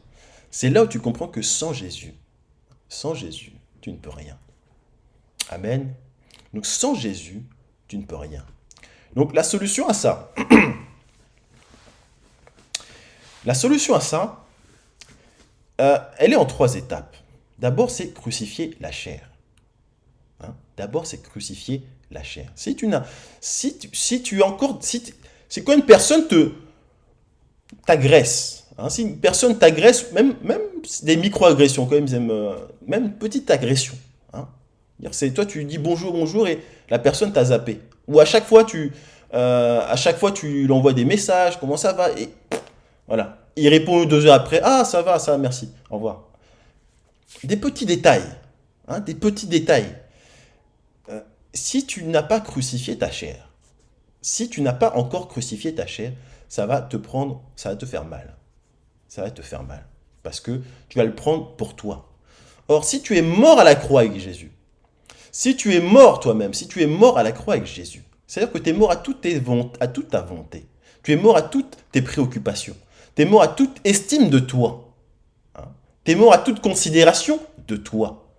c'est là où tu comprends que sans Jésus, tu ne peux rien. Amen. Donc sans Jésus, tu ne peux rien. Donc la solution à ça, la solution à ça, elle est en 3 étapes. D'abord, c'est crucifier la chair. Hein. D'abord, c'est crucifier la chair. Si tu encore, c'est quand une personne t'agresse. Hein, si une personne t'agresse, même des micro-agressions, quand même, même une petite agression. Hein, c'est toi, tu dis bonjour, bonjour, et la personne t'a zappé. Ou à chaque fois, tu lui envoies des messages, comment ça va, et voilà. Il répond 2 heures après, ah, ça va, merci, au revoir. Des petits détails, hein, des petits détails. Si tu n'as pas crucifié ta chair, si tu n'as pas encore crucifié ta chair, ça va te faire mal. Ça va te faire mal. Parce que tu vas le prendre pour toi. Or, si tu es mort à la croix avec Jésus, si tu es mort toi-même, si tu es mort à la croix avec Jésus, c'est-à-dire que tu es mort à toute ta volonté. Tu es mort à toutes tes préoccupations. Tu es mort à toute estime de toi. Hein. Tu es mort à toute considération de toi.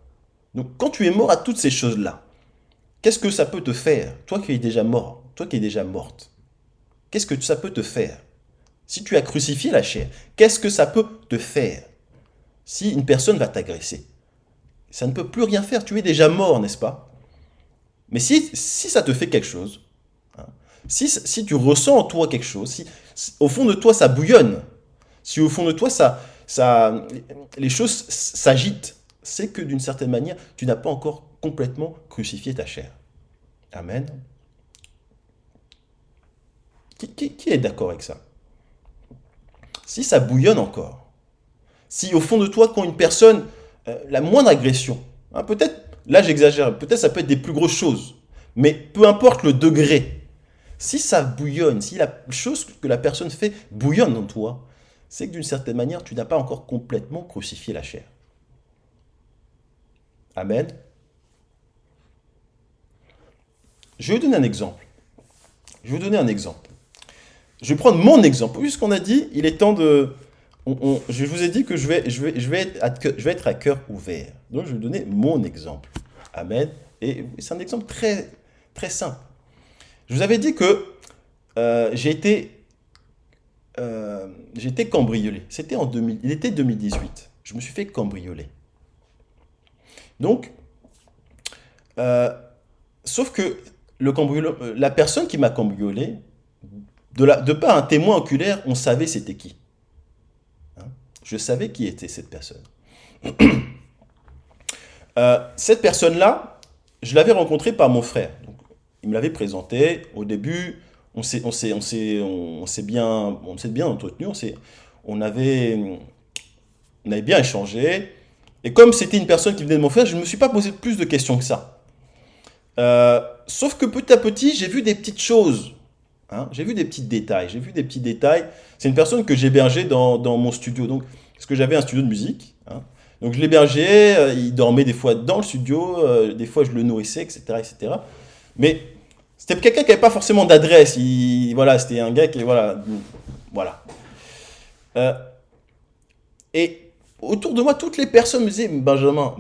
Donc, quand tu es mort à toutes ces choses-là, qu'est-ce que ça peut te faire, toi qui es déjà mort, toi qui es déjà morte? Qu'est-ce que ça peut te faire? Si tu as crucifié la chair, qu'est-ce que ça peut te faire? Si une personne va t'agresser, ça ne peut plus rien faire, tu es déjà mort, n'est-ce pas? Mais si ça te fait quelque chose, hein, si tu ressens en toi quelque chose, si au fond de toi ça bouillonne, si au fond de toi les choses s'agitent, c'est que d'une certaine manière, tu n'as pas encore complètement crucifié ta chair. Amen. Qui est d'accord avec ça? Si ça bouillonne encore, si au fond de toi, quand une personne, la moindre agression, hein, peut-être, là j'exagère, peut-être ça peut être des plus grosses choses, mais peu importe le degré, si ça bouillonne, si la chose que la personne fait bouillonne en toi, c'est que d'une certaine manière, tu n'as pas encore complètement crucifié la chair. Amen. Je vais vous donner un exemple. Je vais vous donner un exemple. Je vais prendre mon exemple. Puisqu'on a dit, il est temps de... je vous ai dit que je vais être à cœur ouvert. Donc, je vais vous donner mon exemple. Amen. Et c'est un exemple très, très simple. Je vous avais dit que j'ai été cambriolé. Il était 2018. Je me suis fait cambrioler. Donc, sauf que la personne qui m'a cambriolé, de par un témoin oculaire, on savait c'était qui. Hein. Je savais qui était cette personne. Cette personne-là, je l'avais rencontrée par mon frère. Donc, il me l'avait présenté. Au début, on s'est bien entretenu. On avait bien échangé. Et comme c'était une personne qui venait de mon frère, je ne me suis pas posé plus de questions que ça. Sauf que petit à petit, j'ai vu des petites choses. Hein, j'ai vu des petits détails. C'est une personne que j'hébergeais dans mon studio. Donc, parce que j'avais un studio de musique. Hein. Donc, je l'hébergeais. Il dormait des fois dans le studio. Des fois, je le nourrissais, etc., etc. Mais c'était quelqu'un qui n'avait pas forcément d'adresse. Voilà, c'était un gars qui... Voilà. Et autour de moi, toutes les personnes me disaient, Benjamin,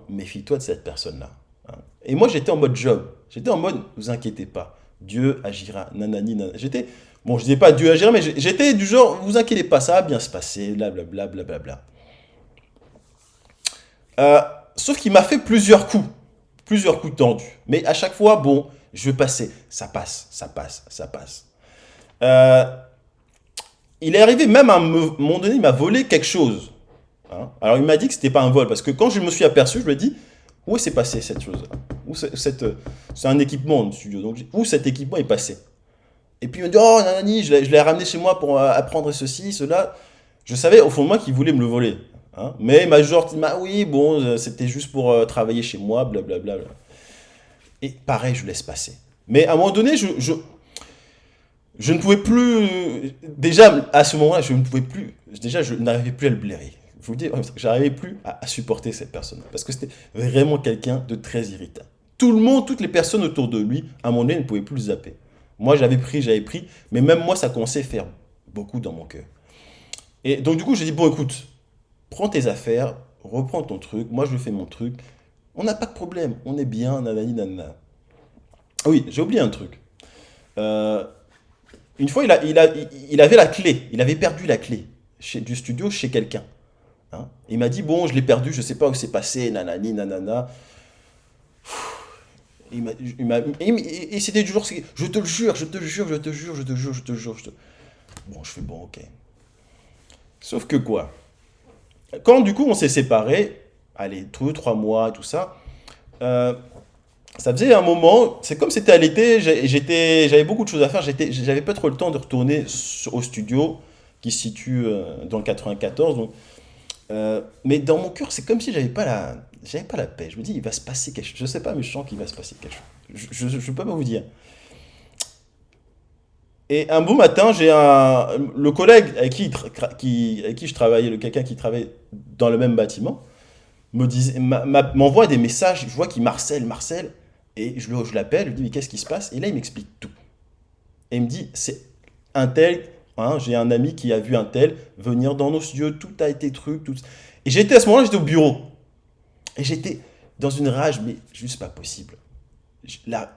méfie-toi de cette personne-là. Hein. Et moi, j'étais en mode job. J'étais en mode, vous inquiétez pas. Dieu agira, nanani, nanani. Je disais pas Dieu agira, mais j'étais du genre, vous inquiétez pas, ça va bien se passer, blablabla, blablabla. Sauf qu'il m'a fait plusieurs coups tendus. Mais à chaque fois, bon, je vais passer, ça passe. Il est arrivé même à un moment donné, il m'a volé quelque chose. Hein. Alors il m'a dit que c'était pas un vol, parce que quand je me suis aperçu, je lui ai dit, où s'est passé cette chose-là? C'est un équipement de studio, donc où cet équipement est passé? Et puis il m'a dit, oh nanani, je l'ai ramené chez moi pour apprendre ceci, cela. Je savais au fond de moi qu'il voulait me le voler. Hein. Mais il m'a oui, bon, c'était juste pour travailler chez moi, blablabla. Et pareil, je laisse passer. Mais à un moment donné, je ne pouvais plus. Déjà, à ce moment-là, je ne pouvais plus. Déjà, je n'arrivais plus à le blairer. Je vous dis, j'arrivais plus à supporter cette personne. Parce que c'était vraiment quelqu'un de très irritant. Tout le monde, toutes les personnes autour de lui, à un moment donné, ne pouvaient plus le zapper. Moi, j'avais pris. Mais même moi, ça commençait à faire beaucoup dans mon cœur. Et donc, du coup, j'ai dit, bon, écoute, prends tes affaires, reprends ton truc. Moi, je fais mon truc. On n'a pas de problème. On est bien, nanani, nanana. Ah oui, j'ai oublié un truc. Euh, une fois, il avait la clé. Il avait perdu la clé du studio chez quelqu'un. Hein. Il m'a dit, bon, je l'ai perdu, je ne sais pas où c'est passé, nanani, nanana. Et c'était du genre, je te le jure, je te le jure, je te le jure, je te le jure, je te le jure. Bon, je fais bon, ok. Sauf que quoi? Quand du coup on s'est séparés, allez, 2, 3 mois, tout ça, euh, ça faisait un moment, c'est comme c'était à l'été, j'avais beaucoup de choses à faire, j'avais pas trop le temps de retourner au studio qui se situe dans le 94. Donc, mais dans mon cœur, c'est comme si j'avais pas la paix. Je me dis, il va se passer quelque chose. Je sais pas, mais je sens qu'il va se passer quelque chose. Je peux pas vous dire. Et un beau matin, le collègue avec qui je travaillais, quelqu'un qui travaillait dans le même bâtiment, m'envoie des messages. Je vois qu'il Marcel, et je l'appelle, je lui dis, mais qu'est-ce qui se passe? Et là, il m'explique tout. Et il me dit, c'est un tel, hein, j'ai un ami qui a vu un tel venir dans nos studios, tout a été truc, tout. Et à ce moment-là, j'étais au bureau. Et j'étais dans une rage, mais juste pas possible. Là,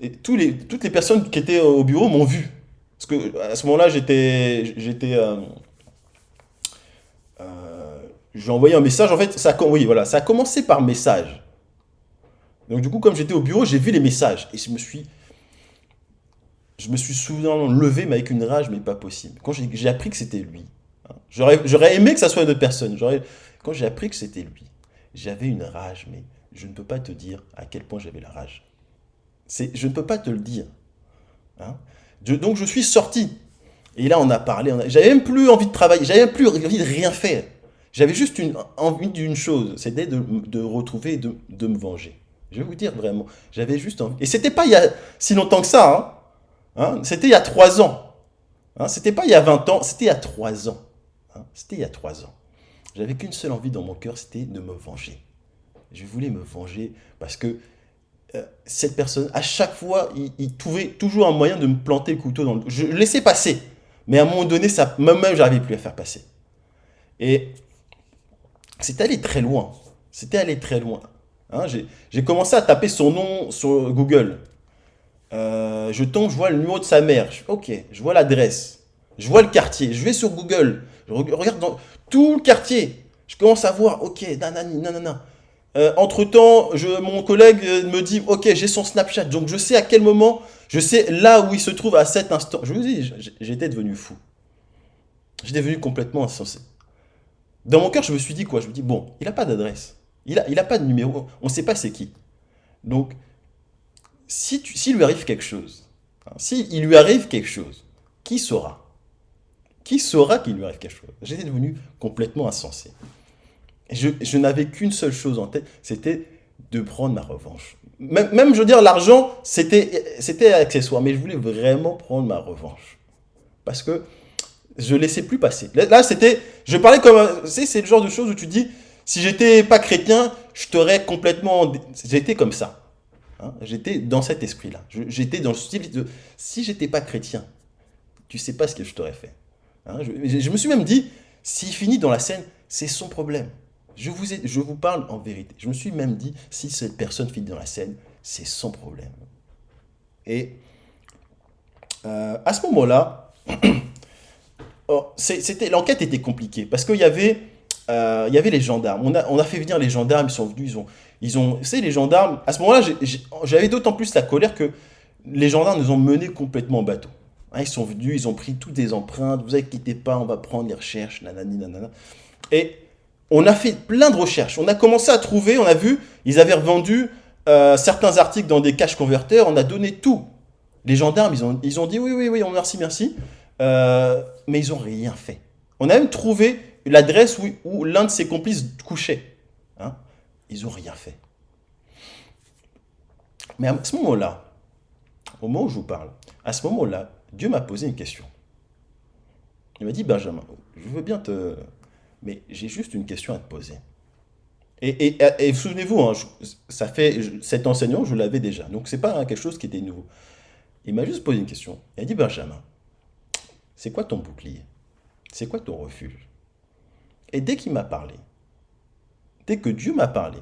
et toutes les personnes qui étaient au bureau m'ont vu. Parce que à ce moment-là, j'ai envoyé un message. En fait, oui, voilà, ça a commencé par message. Donc du coup, comme j'étais au bureau, j'ai vu les messages et je me suis souvent levé, mais avec une rage, mais pas possible. Quand j'ai appris que c'était lui, hein, j'aurais aimé que ça soit une autre personne. Quand j'ai appris que c'était lui, j'avais une rage, mais je ne peux pas te dire à quel point j'avais la rage. Je ne peux pas te le dire. Hein. Donc je suis sorti. Et là, on a parlé. J'avais même plus envie de travailler. J'avais même plus envie de rien faire. J'avais juste envie d'une chose. C'était de retrouver et de me venger. Je vais vous dire vraiment. J'avais juste envie. Et c'était pas il y a si longtemps que ça. Hein. Hein. C'était il y a 3 ans. Hein. C'était pas il y a 20 ans. C'était il y a 3 ans. Hein. C'était il y a 3 ans. J'avais qu'une seule envie dans mon cœur, c'était de me venger. Je voulais me venger parce que cette personne, à chaque fois, il trouvait toujours un moyen de me planter le couteau dans le dos. Je le laissais passer, mais à un moment donné, moi-même, j'arrivais plus à faire passer. Et c'était allé très loin. C'était allé très loin. Hein, j'ai commencé à taper son nom sur Google. Je tombe, je vois le numéro de sa mère. Ok, je vois l'adresse. Je vois le quartier. Je vais sur Google. Je regarde dans tout le quartier. Je commence à voir, ok, nanani, nanana. Entre-temps, mon collègue me dit, ok, j'ai son Snapchat, donc je sais à quel moment, je sais là où il se trouve à cet instant. Je vous dis, j'étais devenu fou. J'étais devenu complètement insensé. Dans mon cœur, je me suis dit quoi? Je me dis, bon, il n'a pas d'adresse. Il a pas de numéro. On ne sait pas c'est qui. Donc, s'il lui arrive quelque chose, hein, s'il lui arrive quelque chose, qui saura? Qui saura qu'il lui arrive quelque chose? J'étais devenu complètement insensé. Je n'avais qu'une seule chose en tête, c'était de prendre ma revanche. Même, je veux dire, l'argent, c'était accessoire, mais je voulais vraiment prendre ma revanche. Parce que je ne laissais plus passer. Là, je parlais comme, c'est le genre de choses où tu dis, si j'étais pas chrétien, je t'aurais complètement, j'étais comme ça. Hein, j'étais dans cet esprit-là. J'étais dans le style de, si j'étais pas chrétien, tu sais pas ce que je t'aurais fait. Hein, je me suis même dit, s'il finit dans la scène, c'est son problème. Je vous parle en vérité. Je me suis même dit, si cette personne finit dans la scène, c'est son problème. Et à ce moment-là, l'enquête était compliquée parce qu'il y avait les gendarmes. On a fait venir les gendarmes, ils sont venus, vous savez, les gendarmes, à ce moment-là, j'avais d'autant plus la colère que les gendarmes nous ont menés complètement en bateau. Hein, ils sont venus, ils ont pris toutes des empreintes, vous inquiétez pas, on va prendre les recherches, nanani, nanana. Et on a fait plein de recherches. On a commencé à trouver, on a vu, ils avaient revendu certains articles dans des cash converters, on a donné tout. Les gendarmes, ils ont dit oui, oui, oui, merci, merci. Mais ils n'ont rien fait. On a même trouvé l'adresse où l'un de ses complices couchait. Hein, ils n'ont rien fait. Mais à ce moment-là, au moment où je vous parle, à ce moment-là, Dieu m'a posé une question. Il m'a dit, Benjamin, je veux bien te... Mais j'ai juste une question à te poser. Et souvenez-vous, hein, ça fait cet enseignement, je l'avais déjà. Donc, c'est pas quelque chose qui était nouveau. Il m'a juste posé une question. Il a dit, Benjamin, c'est quoi ton bouclier? C'est quoi ton refuge? Et dès qu'il m'a parlé, dès que Dieu m'a parlé,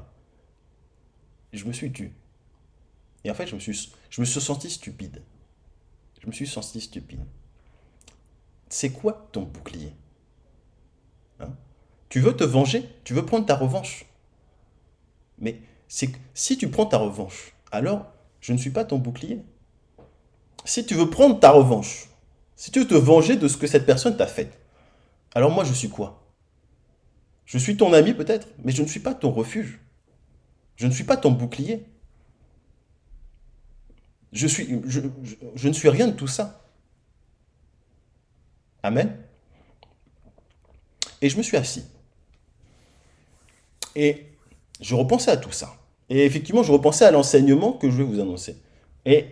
je me suis tu. Et en fait, je me suis senti stupide. Je me suis senti stupide. C'est quoi ton bouclier? Hein? Tu veux te venger? Tu veux prendre ta revanche? Mais si tu prends ta revanche, alors je ne suis pas ton bouclier. Si tu veux prendre ta revanche, si tu veux te venger de ce que cette personne t'a fait, alors moi je suis quoi? Je suis ton ami peut-être, mais je ne suis pas ton refuge. Je ne suis pas ton bouclier. Je ne suis rien de tout ça. Amen. Et je me suis assis. Et je repensais à tout ça. Et effectivement, je repensais à l'enseignement que je vais vous annoncer. Et,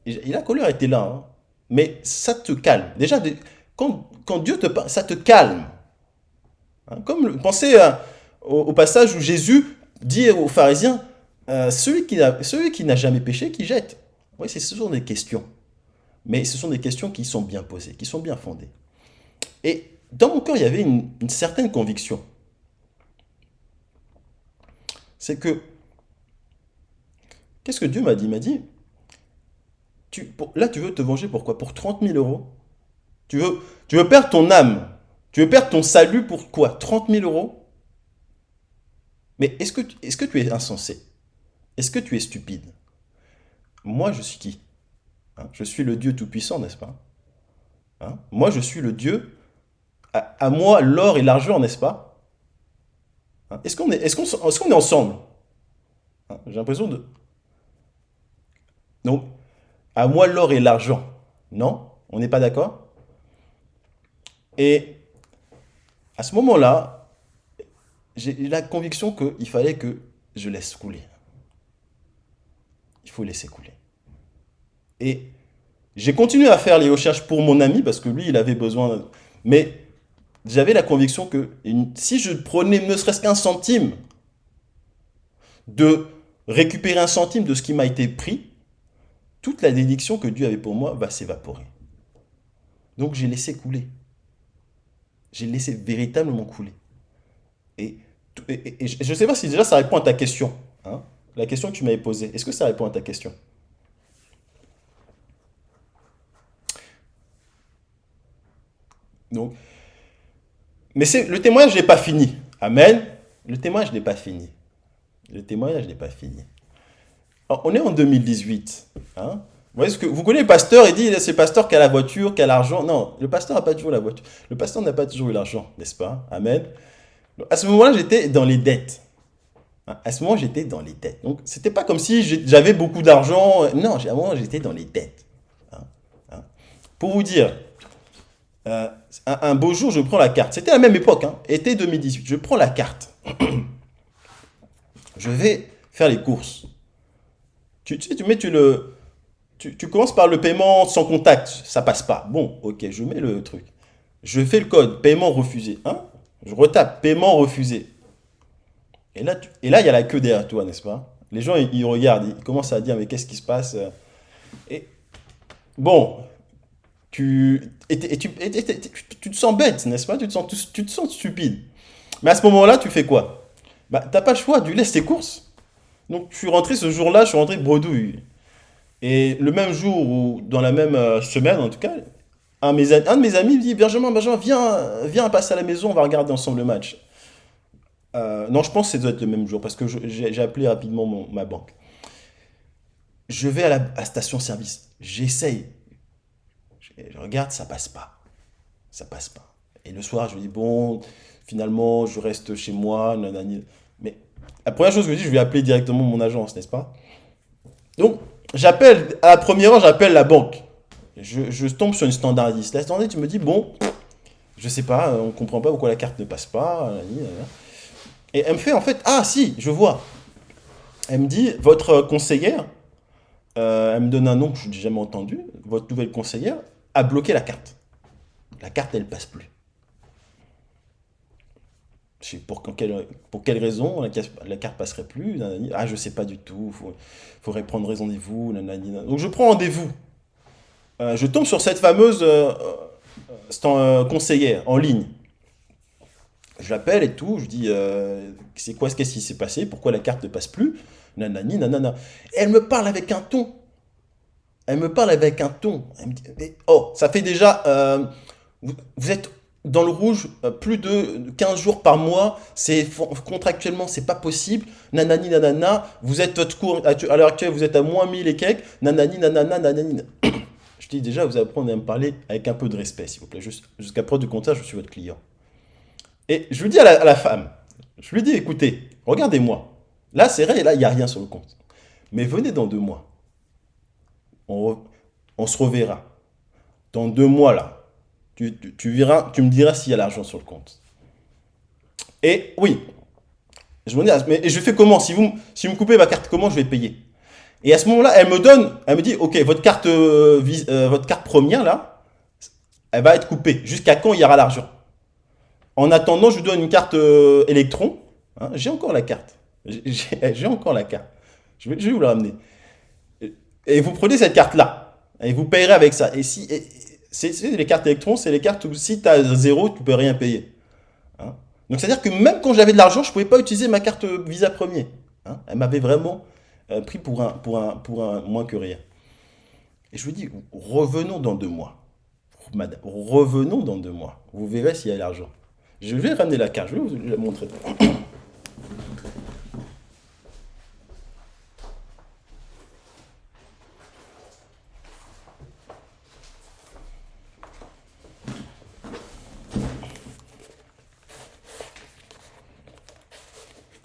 et la colère était là, hein. Mais ça te calme. Déjà, quand Dieu te parle, ça te calme. Hein. Pensez au passage où Jésus dit aux pharisiens, celui qui n'a jamais péché, qui jette. Oui, ce sont des questions. Mais ce sont des questions qui sont bien posées, qui sont bien fondées. Et dans mon cœur, il y avait une certaine conviction. C'est que, qu'est-ce que Dieu m'a dit? Il m'a dit, là tu veux te venger pourquoi? Pour 30 000 euros? Tu veux perdre ton âme? Tu veux perdre ton salut pour quoi? 30 000 euros? Mais est-ce que tu es insensé? Est-ce que tu es stupide? Moi, je suis qui? Hein, je suis le Dieu Tout-Puissant, n'est-ce pas? Hein, moi, je suis le Dieu, à moi l'or et l'argent, n'est-ce pas? Hein, est-ce qu'on est ensemble? Hein, j'ai l'impression de... Donc, à moi l'or et l'argent. Non? On n'est pas d'accord? Et à ce moment-là, j'ai la conviction qu'il fallait que je laisse couler. Il faut laisser couler. Et j'ai continué à faire les recherches pour mon ami parce que lui, il avait besoin. Mais j'avais la conviction que si je prenais ne serait-ce qu'un centime de récupérer un centime de ce qui m'a été pris, toute la bénédiction que Dieu avait pour moi va s'évaporer. Donc j'ai laissé couler. J'ai laissé véritablement couler. Et je ne sais pas si déjà ça répond à ta question. Hein, la question que tu m'avais posée. Est-ce que ça répond à ta question? Donc, mais le témoignage n'est pas fini. Amen. Le témoignage n'est pas fini. Le témoignage n'est pas fini. Alors, on est en 2018. Hein. Vous connaissez le pasteur, il dit c'est le pasteur qui a la voiture, qui a l'argent. Non, le pasteur n'a pas toujours la voiture. Le pasteur n'a pas toujours eu l'argent, n'est-ce pas? Amen. Donc, à ce moment-là, j'étais dans les dettes. Hein, à ce moment, j'étais dans les dettes. Donc, c'était pas comme si j'avais beaucoup d'argent. Non, à un moment, j'étais dans les dettes. Hein, hein. Pour vous dire, un beau jour, je prends la carte. C'était à la même époque, hein, été 2018. Je prends la carte. Je vais faire les courses. Tu commences par le paiement sans contact. Ça passe pas. Bon, ok, je mets le truc. Je fais le code, paiement refusé. Hein? Je retape, paiement refusé. Et là, il y a la queue derrière toi, n'est-ce pas? Les gens, ils regardent, ils commencent à dire, mais qu'est-ce qui se passe? Et bon, tu te sens bête, n'est-ce pas? Tu te sens stupide. Mais à ce moment-là, tu fais quoi? Bah, t'as pas le choix, tu laisses tes courses. Donc, je suis rentré ce jour-là, je suis rentré bredouille. Et le même jour, ou dans la même semaine en tout cas, un de mes amis me dit, Benjamin, viens passer à la maison, on va regarder ensemble le match. Non, je pense que ça doit être le même jour, parce que j'ai appelé rapidement ma banque. Je vais à la station-service, j'essaye. Je regarde, ça passe pas. Ça passe pas. Et le soir, je me dis, bon, finalement, je reste chez moi. Nanani. Mais la première chose que je me dis, je vais appeler directement mon agence, n'est-ce pas? Donc, à la première heure, j'appelle la banque. Je tombe sur une standardiste. La standardiste me dit, bon, je sais pas, on comprend pas pourquoi la carte ne passe pas. Et elle me fait, en fait, ah si, je vois. Elle me dit, votre conseillère, elle me donne un nom que je n'ai jamais entendu, votre nouvelle conseillère a bloqué la carte. La carte, elle passe plus. Je sais pour quelle raison la carte passerait plus. Nanani. Ah, je sais pas du tout. Faudrait prendre rendez-vous. Nanani, nanani. Donc je prends rendez-vous. Je tombe sur cette fameuse conseillère en ligne. Je l'appelle et tout. Je dis c'est quoi, qu'est-ce qui s'est passé? Pourquoi la carte ne passe plus? Nanani, nanana. Et elle me parle avec un ton. Elle me parle avec un ton. Elle me dit, oh, ça fait déjà. Vous êtes dans le rouge plus de 15 jours par mois. Contractuellement, c'est pas possible. Nanani, nanana. Vous êtes votre cours. À l'heure actuelle, vous êtes à moins 1000 et quelques. Nanani, nanana, nanani. Je dis déjà, vous allez apprendre à me parler avec un peu de respect, s'il vous plaît. Jusqu'à preuve du contraire, je suis votre client. Et je lui dis à la femme, je lui dis, écoutez, regardez-moi. Là, c'est vrai, là, il n'y a rien sur le compte. Mais venez dans 2 mois. On, on se reverra. Dans 2 mois, là, tu verras, tu me diras s'il y a l'argent sur le compte. Et oui, je me dis, mais je fais comment? Si vous me coupez ma carte, comment je vais payer? Et à ce moment-là, elle me dit, ok, votre carte première, là, elle va être coupée. Jusqu'à quand il y aura l'argent? En attendant, je vous donne une carte électron. Hein, j'ai encore la carte. J'ai encore la carte. Je vais vous la ramener. Et vous prenez cette carte-là. Et vous payerez avec ça. Et si, c'est les cartes électrons, c'est les cartes où si tu as zéro, tu peux rien payer. Hein. Donc c'est-à-dire que même quand j'avais de l'argent, je ne pouvais pas utiliser ma carte Visa premier. Hein. Elle m'avait vraiment pris pour un moins que rien. Et je lui dis, revenons dans 2 mois. Madame, revenons dans 2 mois. Vous verrez s'il y a l'argent. Je vais ramener la carte, je vais vous la montrer.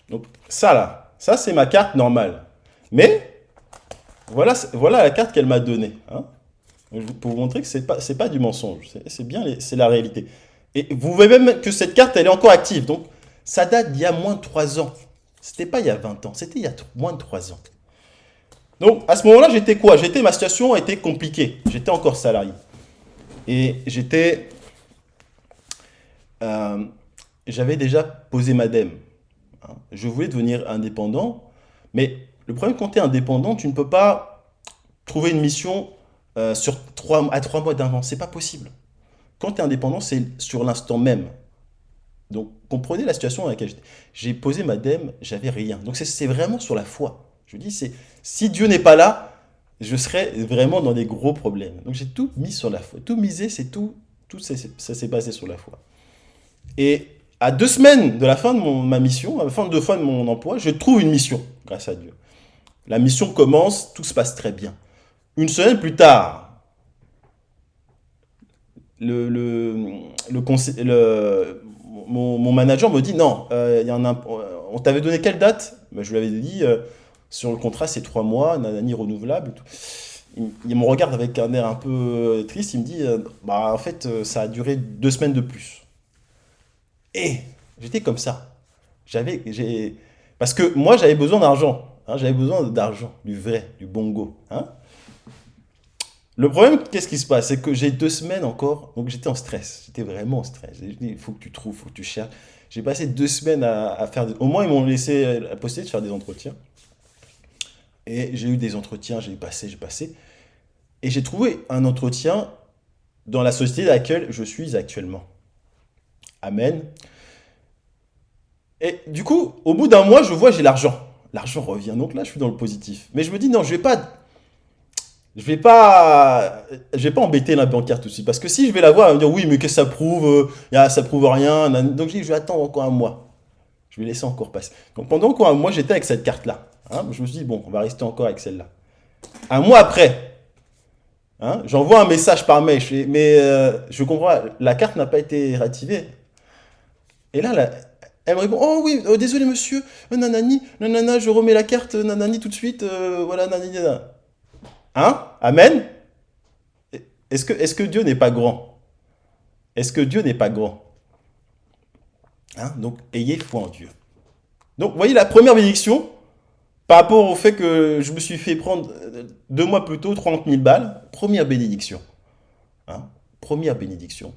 Donc ça là, ça c'est ma carte normale. Mais voilà la carte qu'elle m'a donnée. Hein. Pour vous montrer que c'est pas du mensonge, c'est bien, c'est la réalité. Et vous voyez même que cette carte, elle est encore active. Donc ça date d'il y a moins de 3 ans. C'était pas il y a 20 ans, c'était il y a moins de 3 ans. Donc à ce moment-là, j'étais quoi? Ma situation était compliquée. J'étais encore salarié. Et euh, j'avais déjà posé ma dème. Hein. Je voulais devenir indépendant, mais le problème quand tu es indépendant, tu ne peux pas trouver une mission à 3 mois d'avance. C'est pas possible. Quand tu es indépendant, c'est sur l'instant même. Donc, comprenez la situation dans laquelle j'étais. J'ai posé ma dème, j'avais rien. Donc, c'est vraiment sur la foi. Je dis, si Dieu n'est pas là, je serais vraiment dans des gros problèmes. Donc, j'ai tout mis sur la foi. Tout misé, ça s'est basé sur la foi. Et à 2 semaines de la fin de ma mission, à la fin de mon emploi, je trouve une mission, grâce à Dieu. La mission commence, tout se passe très bien. Une semaine plus tard, mon manager me dit non, on t'avait donné quelle date? Ben, je lui avais dit sur le contrat c'est 3 mois, nanani renouvelable. Et tout. Il me regarde avec un air un peu triste, il me dit bah en fait ça a duré 2 semaines de plus. Et j'étais comme ça. Parce que moi j'avais besoin d'argent, hein, j'avais besoin d'argent, du vrai, du bongo. Hein. Le problème, qu'est-ce qui se passe? C'est que j'ai 2 semaines encore, donc j'étais en stress. J'étais vraiment en stress. J'ai dit, il faut que tu trouves, il faut que tu cherches. J'ai passé 2 semaines à faire. Au moins, ils m'ont laissé la possibilité de faire des entretiens. Et j'ai eu des entretiens, j'ai passé. Et j'ai trouvé un entretien dans la société dans laquelle je suis actuellement. Amen. Et du coup, au bout d'un mois, je vois, j'ai l'argent. L'argent revient. Donc là, je suis dans le positif. Mais je me dis, non, je vais pas embêter la banquière tout de suite. Parce que si je vais la voir, elle va me dire oui, mais qu'est-ce que ça prouve? Ça prouve rien. Donc je dis, je vais attendre encore un mois. Je vais laisser encore passer. Donc pendant encore un mois, j'étais avec cette carte-là. Hein. Je me suis dit, bon, on va rester encore avec celle-là. Un mois après, hein, j'envoie un message par mail. Mais je comprends, la carte n'a pas été réactivée. Et là, elle me répond, oh oui, désolé monsieur, nanani, nanana, je remets la carte, nanani tout de suite, voilà, nanani, nanana. Hein? Amen? Est-ce que Dieu n'est pas grand? Est-ce que Dieu n'est pas grand? Hein? Donc, ayez foi en Dieu. Donc, vous voyez la première bénédiction, Par rapport au fait que je me suis fait prendre 2 mois plus tôt 30 000 balles, première bénédiction. Hein, première bénédiction.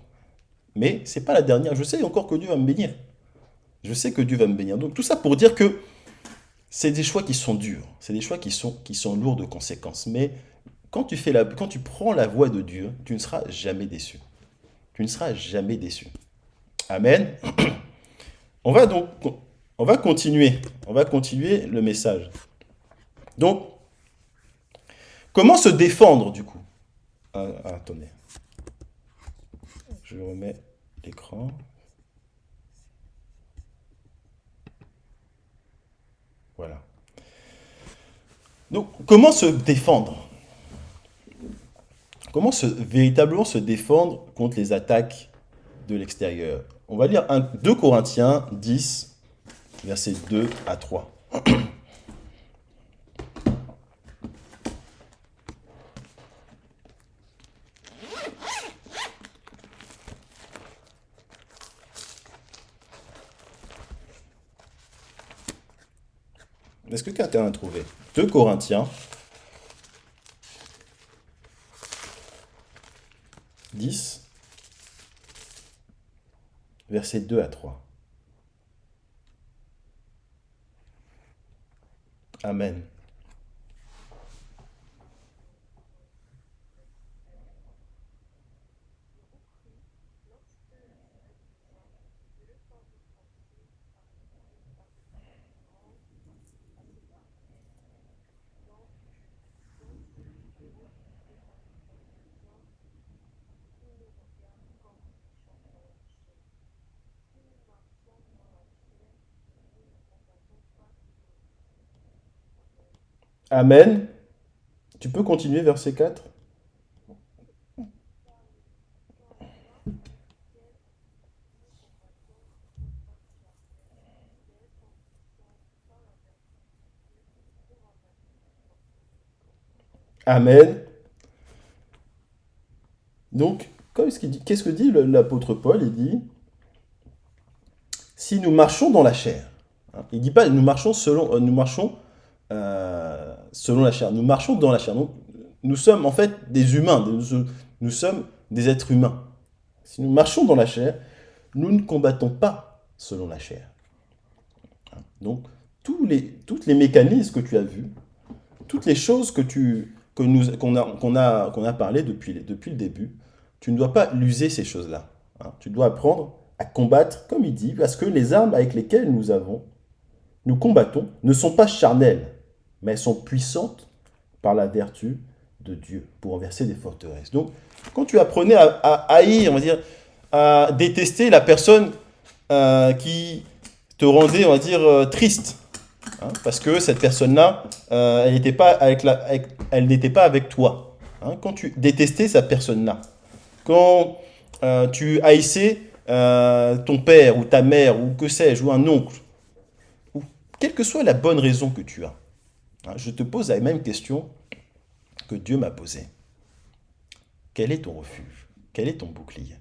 Mais c'est pas la dernière. Je sais encore que Dieu va me bénir. Je sais que Dieu va me bénir. Donc tout ça pour dire que c'est des choix qui sont durs. C'est des choix qui sont lourds de conséquences. Mais quand tu prends la voie de Dieu, tu ne seras jamais déçu. Tu ne seras jamais déçu. Amen. On va donc, on va continuer. On va continuer le message. Donc, comment se défendre du coup? Attendez. Je remets l'écran. Voilà. Donc, comment se défendre? Comment véritablement se défendre contre les attaques de l'extérieur? On va lire 2 Corinthiens 10, versets 2 à 3. Est-ce que quelqu'un a trouvé? 2 Corinthiens 10, versets 2 à 3. Amen. Amen. Tu peux continuer verset 4? Amen. Donc, qu'est-ce que dit l'apôtre Paul? Il dit, si nous marchons dans la chair, hein, il ne dit pas nous marchons selon la chair, nous marchons dans la chair. Donc, nous sommes en fait des humains, nous sommes des êtres humains. Si nous marchons dans la chair, nous ne combattons pas selon la chair. Donc, toutes les mécanismes que tu as vus, toutes les choses qu'on a parlé depuis le début, tu ne dois pas l'user ces choses-là. Hein. Tu dois apprendre à combattre, comme il dit, parce que les armes avec lesquelles nous combattons, ne sont pas charnelles, mais elles sont puissantes par la vertu de Dieu pour renverser des forteresses. Donc, quand tu apprenais à haïr, on va dire, à détester la personne qui te rendait, on va dire, triste, hein, parce que cette personne-là, elle n'était pas elle n'était pas avec toi. Hein, quand tu détestais cette personne-là, quand tu haïssais ton père ou ta mère ou que sais-je, ou un oncle, ou quelle que soit la bonne raison que tu as, hein, je te pose la même question que Dieu m'a posée. Quel est ton refuge? Quel est ton bouclier?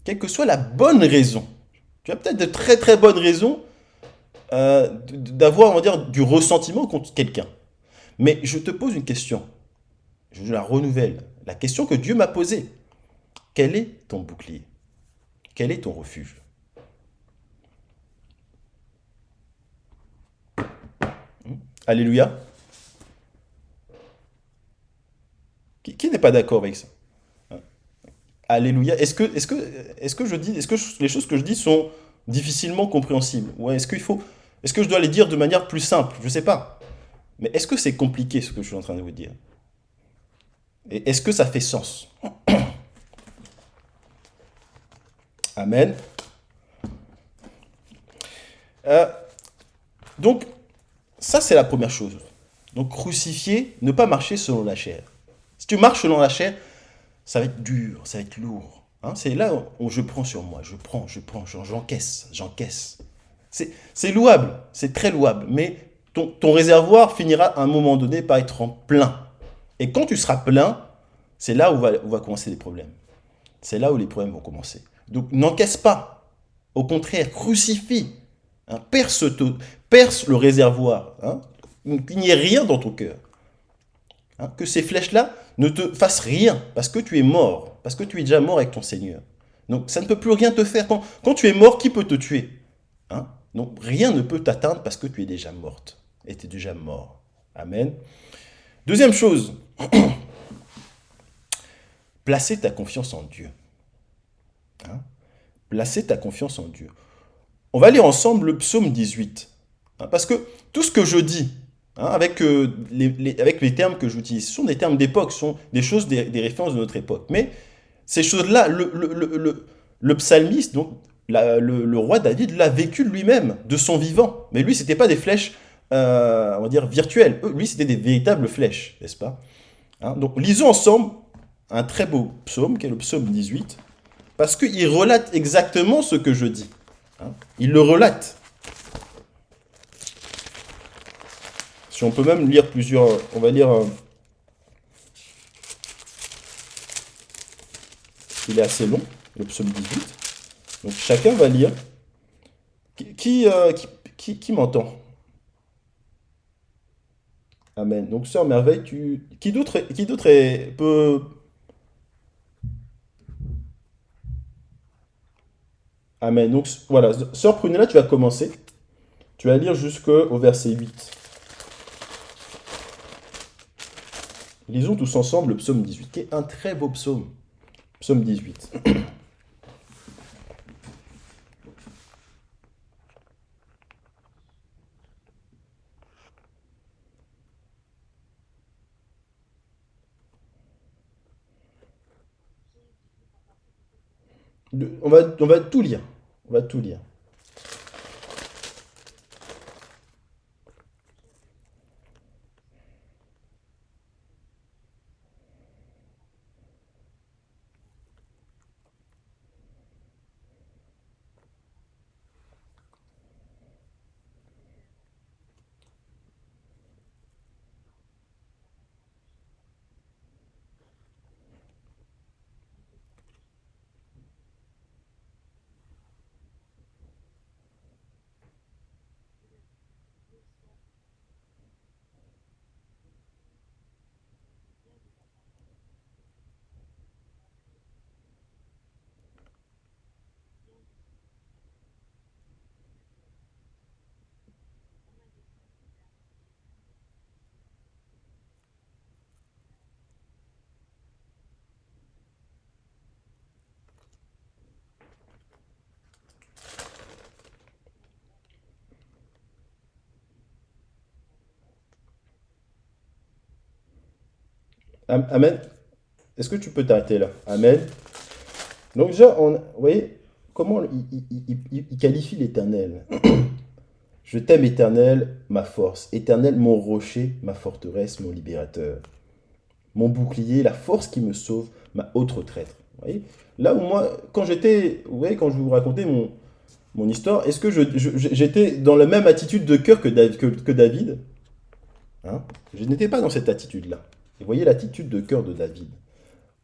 Quelle que soit la bonne raison, tu as peut-être de très très bonnes raisons d'avoir, on va dire, du ressentiment contre quelqu'un. Mais je te pose une question, je la renouvelle, la question que Dieu m'a posée. Quel est ton bouclier? Quel est ton refuge? Alléluia. Qui n'est pas d'accord avec ça? Alléluia. Est-ce que les choses que je dis sont difficilement compréhensibles? Ouais, est-ce que je dois les dire de manière plus simple? Je ne sais pas. Mais est-ce que c'est compliqué ce que je suis en train de vous dire? Et est-ce que ça fait sens? Amen. Euh, donc, ça c'est la première chose. Donc, crucifier, ne pas marcher selon la chair. Si tu marches selon la chair, ça va être dur, ça va être lourd. Hein, c'est là où je prends sur moi, j'encaisse. C'est louable, c'est très louable, mais ton réservoir finira à un moment donné par être en plein. Et quand tu seras plein, c'est là où va commencer les problèmes. C'est là où les problèmes vont commencer. Donc n'encaisse pas. Au contraire, crucifie. Hein, perce le réservoir, hein, qu'il n'y ait rien dans ton cœur, hein, que ces flèches-là ne te fassent rien, parce que tu es mort, parce que tu es déjà mort avec ton Seigneur. Donc ça ne peut plus rien te faire. Quand tu es mort, qui peut te tuer, hein? Donc rien ne peut t'atteindre parce que tu es déjà morte, et tu es déjà mort. Amen. Deuxième chose, placer ta confiance en Dieu. Hein. Placer ta confiance en Dieu. On va lire ensemble le psaume 18. Hein, parce que tout ce que je dis, hein, avec les termes que j'utilise, ce sont des termes d'époque, ce sont des choses, des références de notre époque. Mais ces choses-là, le psalmiste, donc le roi David, l'a vécu lui-même, de son vivant. Mais lui, ce n'était pas des flèches, on va dire, virtuelles. Lui, c'était des véritables flèches, n'est-ce pas? Hein, donc, lisons ensemble un très beau psaume, qui est le psaume 18, parce qu'il relate exactement ce que je dis. Hein. Il le relate. Si on peut même lire plusieurs, on va lire, il est assez long, le psaume 18. Donc chacun va lire. Qui m'entend? Amen. Donc sœur Merveille, peut... Amen. Donc voilà, sœur Prunella, tu vas commencer. Tu vas lire jusqu'au verset 8. Lisons tous ensemble le psaume 18, qui est un très beau psaume. Psaume 18. On va tout lire. On va tout lire. Amen. Est-ce que tu peux t'arrêter là? Amen. Donc déjà, vous voyez comment il qualifie l'Éternel. Je t'aime, Éternel, ma force. Éternel, mon rocher, ma forteresse, mon libérateur. Mon bouclier, la force qui me sauve, ma haute retraite. Vous voyez. Là où moi, vous voyez, quand je vous racontais mon histoire, est-ce que j'étais dans la même attitude de cœur que David, hein? Je n'étais pas dans cette attitude-là. Et voyez l'attitude de cœur de David.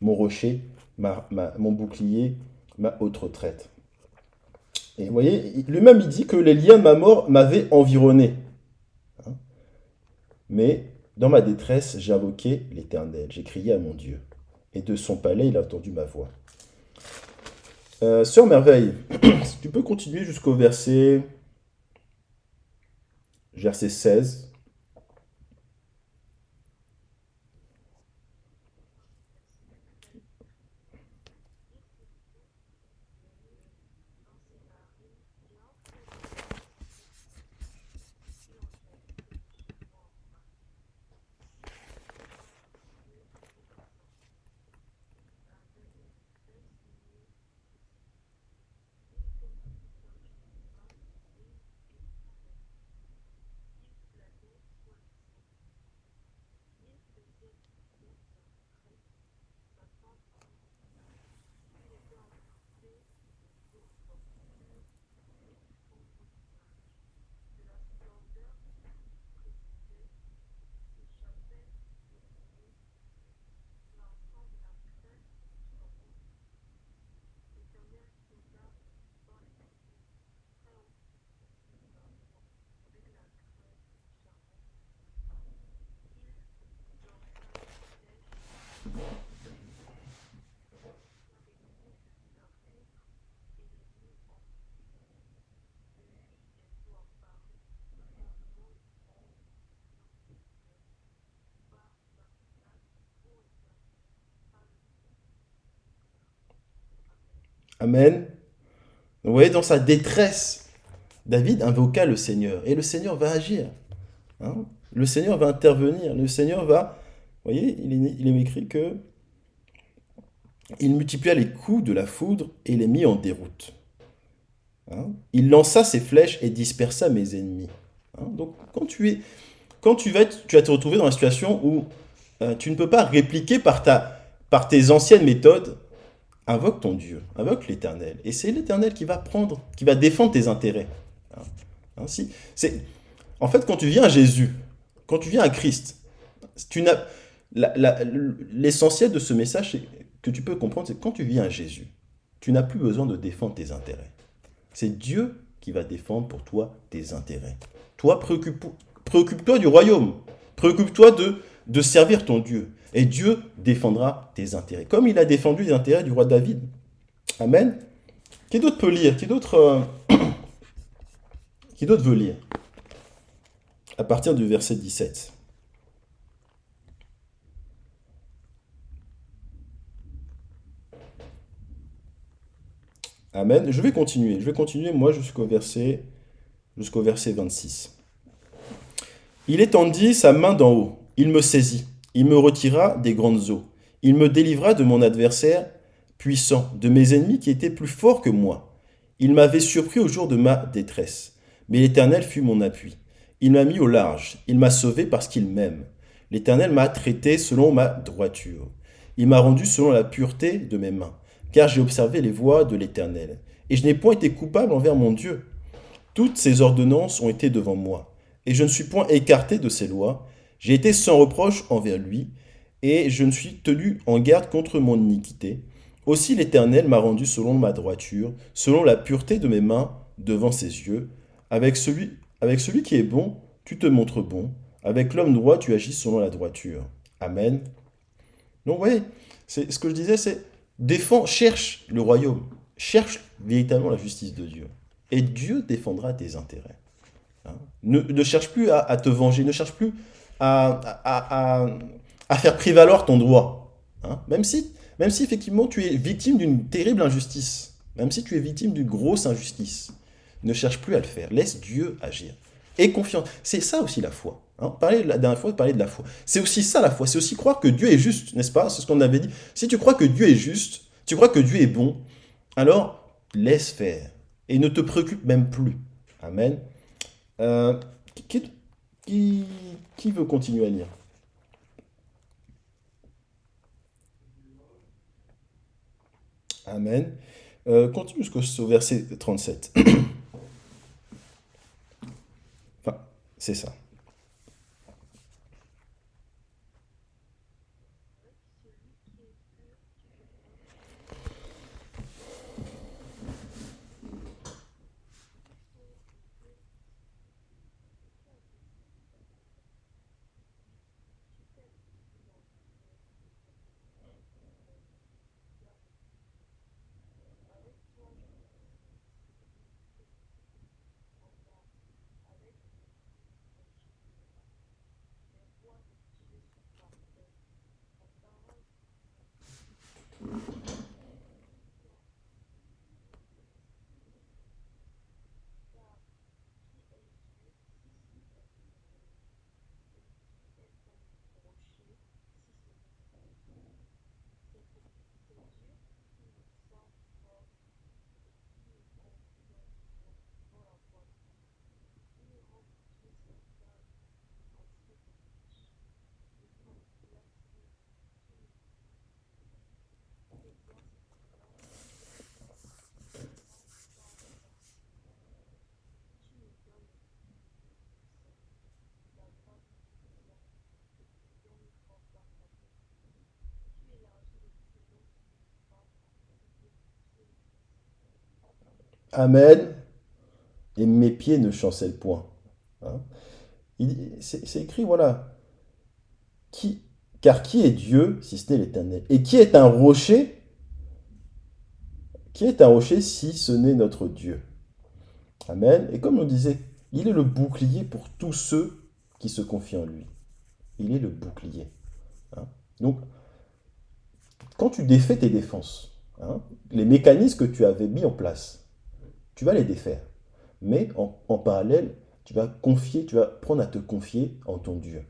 Mon rocher, mon bouclier, ma haute retraite. Et vous voyez, lui-même, il dit que les liens de ma mort m'avaient environné. Hein. Mais dans ma détresse, j'ai invoqué l'Éternel. J'ai crié à mon Dieu. Et de son palais, il a entendu ma voix. Sœur Merveille, si tu peux continuer jusqu'au verset 16. Amen. Vous voyez, dans sa détresse, David invoqua le Seigneur. Et le Seigneur va agir. Hein. Le Seigneur va intervenir. Le Seigneur va... Vous voyez, il est écrit que il multiplia les coups de la foudre et les mit en déroute. Hein. Il lança ses flèches et dispersa mes ennemis. Hein. Donc, tu vas te retrouver dans la situation où tu ne peux pas répliquer par tes anciennes méthodes. Invoque ton Dieu, invoque l'Éternel. Et c'est l'Éternel qui va défendre tes intérêts. Hein. Hein, en fait, quand tu viens à Jésus, quand tu viens à Christ, tu n'as, l'essentiel de ce message que tu peux comprendre, c'est que quand tu viens à Jésus, tu n'as plus besoin de défendre tes intérêts. C'est Dieu qui va défendre pour toi tes intérêts. Toi, préoccupe-toi du royaume. Préoccupe-toi de servir ton Dieu. Et Dieu défendra tes intérêts. Comme il a défendu les intérêts du roi David. Amen. Qui d'autre peut lire? Qui d'autre veut lire? À partir du verset 17. Amen. Je vais continuer. Moi, jusqu'au verset 26. Il étendit sa main d'en haut. Il me saisit. Il me retira des grandes eaux. Il me délivra de mon adversaire puissant, de mes ennemis qui étaient plus forts que moi. Il m'avait surpris au jour de ma détresse. Mais l'Éternel fut mon appui. Il m'a mis au large. Il m'a sauvé parce qu'il m'aime. L'Éternel m'a traité selon ma droiture. Il m'a rendu selon la pureté de mes mains. Car j'ai observé les voies de l'Éternel. Et je n'ai point été coupable envers mon Dieu. Toutes ses ordonnances ont été devant moi. Et je ne suis point écarté de ses lois. J'ai été sans reproche envers lui, et je ne suis tenu en garde contre mon iniquité. Aussi l'Éternel m'a rendu selon ma droiture, selon la pureté de mes mains devant ses yeux. Avec celui qui est bon, tu te montres bon. Avec l'homme droit, tu agis selon la droiture. Amen. Donc, vous voyez, ce que je disais, c'est défends, cherche le royaume, cherche véritablement la justice de Dieu. Et Dieu défendra tes intérêts. Hein. Ne cherche plus à te venger, ne cherche plus à faire prévaloir ton droit. Hein. Même si effectivement tu es victime d'une terrible injustice, même si tu es victime d'une grosse injustice, ne cherche plus à le faire. Laisse Dieu agir. Et confiance. C'est ça aussi la foi. Hein. La dernière fois, parler de la foi. C'est aussi ça la foi. C'est aussi croire que Dieu est juste, n'est-ce pas? C'est ce qu'on avait dit. Si tu crois que Dieu est juste, tu crois que Dieu est bon, alors laisse faire. Et ne te préoccupe même plus. Amen. Euh, qui, qui, qui veut continuer à lire? Amen. Continue jusqu'au verset 37. Enfin, c'est ça. Amen. Et mes pieds ne chancellent point. Hein. C'est écrit, voilà. Qui, car qui est Dieu si ce n'est l'Éternel? Et qui est un rocher si ce n'est notre Dieu? Amen. Et comme on disait, il est le bouclier pour tous ceux qui se confient en lui. Il est le bouclier. Hein. Donc, quand tu défais tes défenses, hein, les mécanismes que tu avais mis en place, tu vas les défaire. Mais en parallèle, tu vas apprendre à te confier en ton Dieu.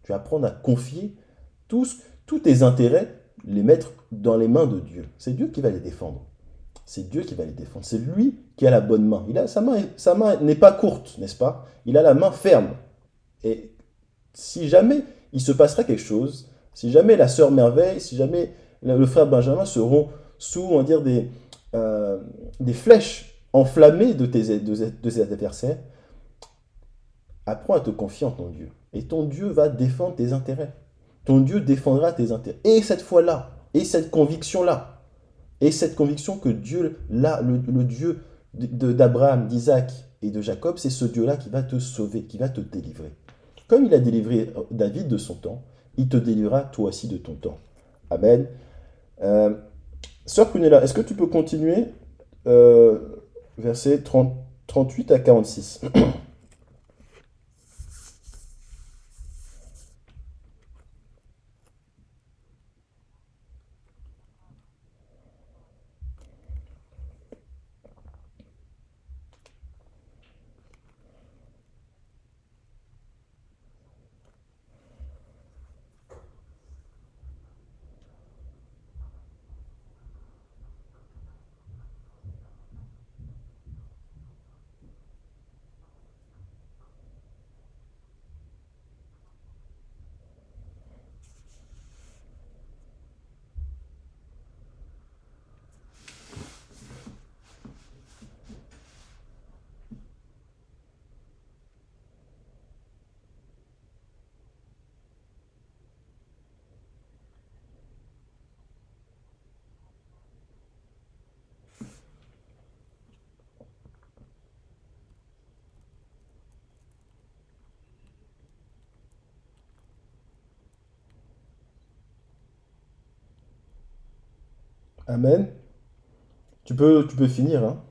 Tu vas apprendre à confier tous tes intérêts, les mettre dans les mains de Dieu. C'est Dieu qui va les défendre. C'est Dieu qui va les défendre. C'est lui qui a la bonne main. Sa main n'est pas courte, n'est-ce pas? Il a la main ferme. Et si jamais il se passerait quelque chose, si jamais la sœur Merveille, si jamais le frère Benjamin seront sous, on va dire, des flèches enflammées de tes adversaires, apprends à te confier en ton Dieu. Et ton Dieu va défendre tes intérêts. Ton Dieu défendra tes intérêts. Et cette fois-là, et cette conviction-là, et cette conviction que Dieu, là, le Dieu d'Abraham, d'Isaac et de Jacob, c'est ce Dieu-là qui va te sauver, qui va te délivrer. Comme il a délivré David de son temps, il te délivrera toi aussi de ton temps. Amen. Sœur Prunella, est-ce que tu peux continuer versets 38 à 46. Amen. Tu peux finir, hein.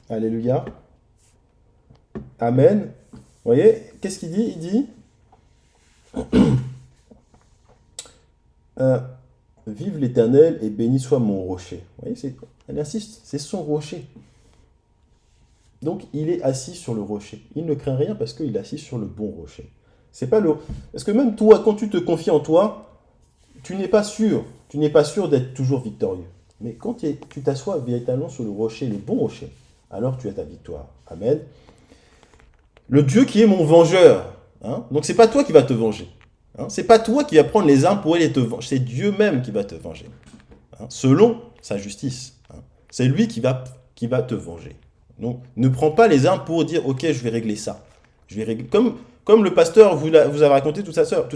Alléluia. Amen. Vous voyez, qu'est-ce qu'il dit? Il dit, euh, vive l'Éternel et béni soit mon rocher. Vous voyez, elle insiste, c'est son rocher. Donc il est assis sur le rocher. Il ne craint rien parce qu'il est assis sur le bon rocher. C'est pas le. Parce que même toi, quand tu te confies en toi, tu n'es pas sûr. Tu n'es pas sûr d'être toujours victorieux. Mais quand tu t'assois véritablement sur le rocher, le bon rocher, alors tu as ta victoire. Amen. Le Dieu qui est mon vengeur. Hein? Donc c'est pas toi qui va te venger. Hein? C'est pas toi qui va prendre les armes pour aller te venger. C'est Dieu même qui va te venger. Hein? Selon sa justice. Hein? C'est lui qui va te venger. Donc ne prends pas les armes pour dire ok, je vais régler ça. Je vais régler. Comme le pasteur vous avez raconté tout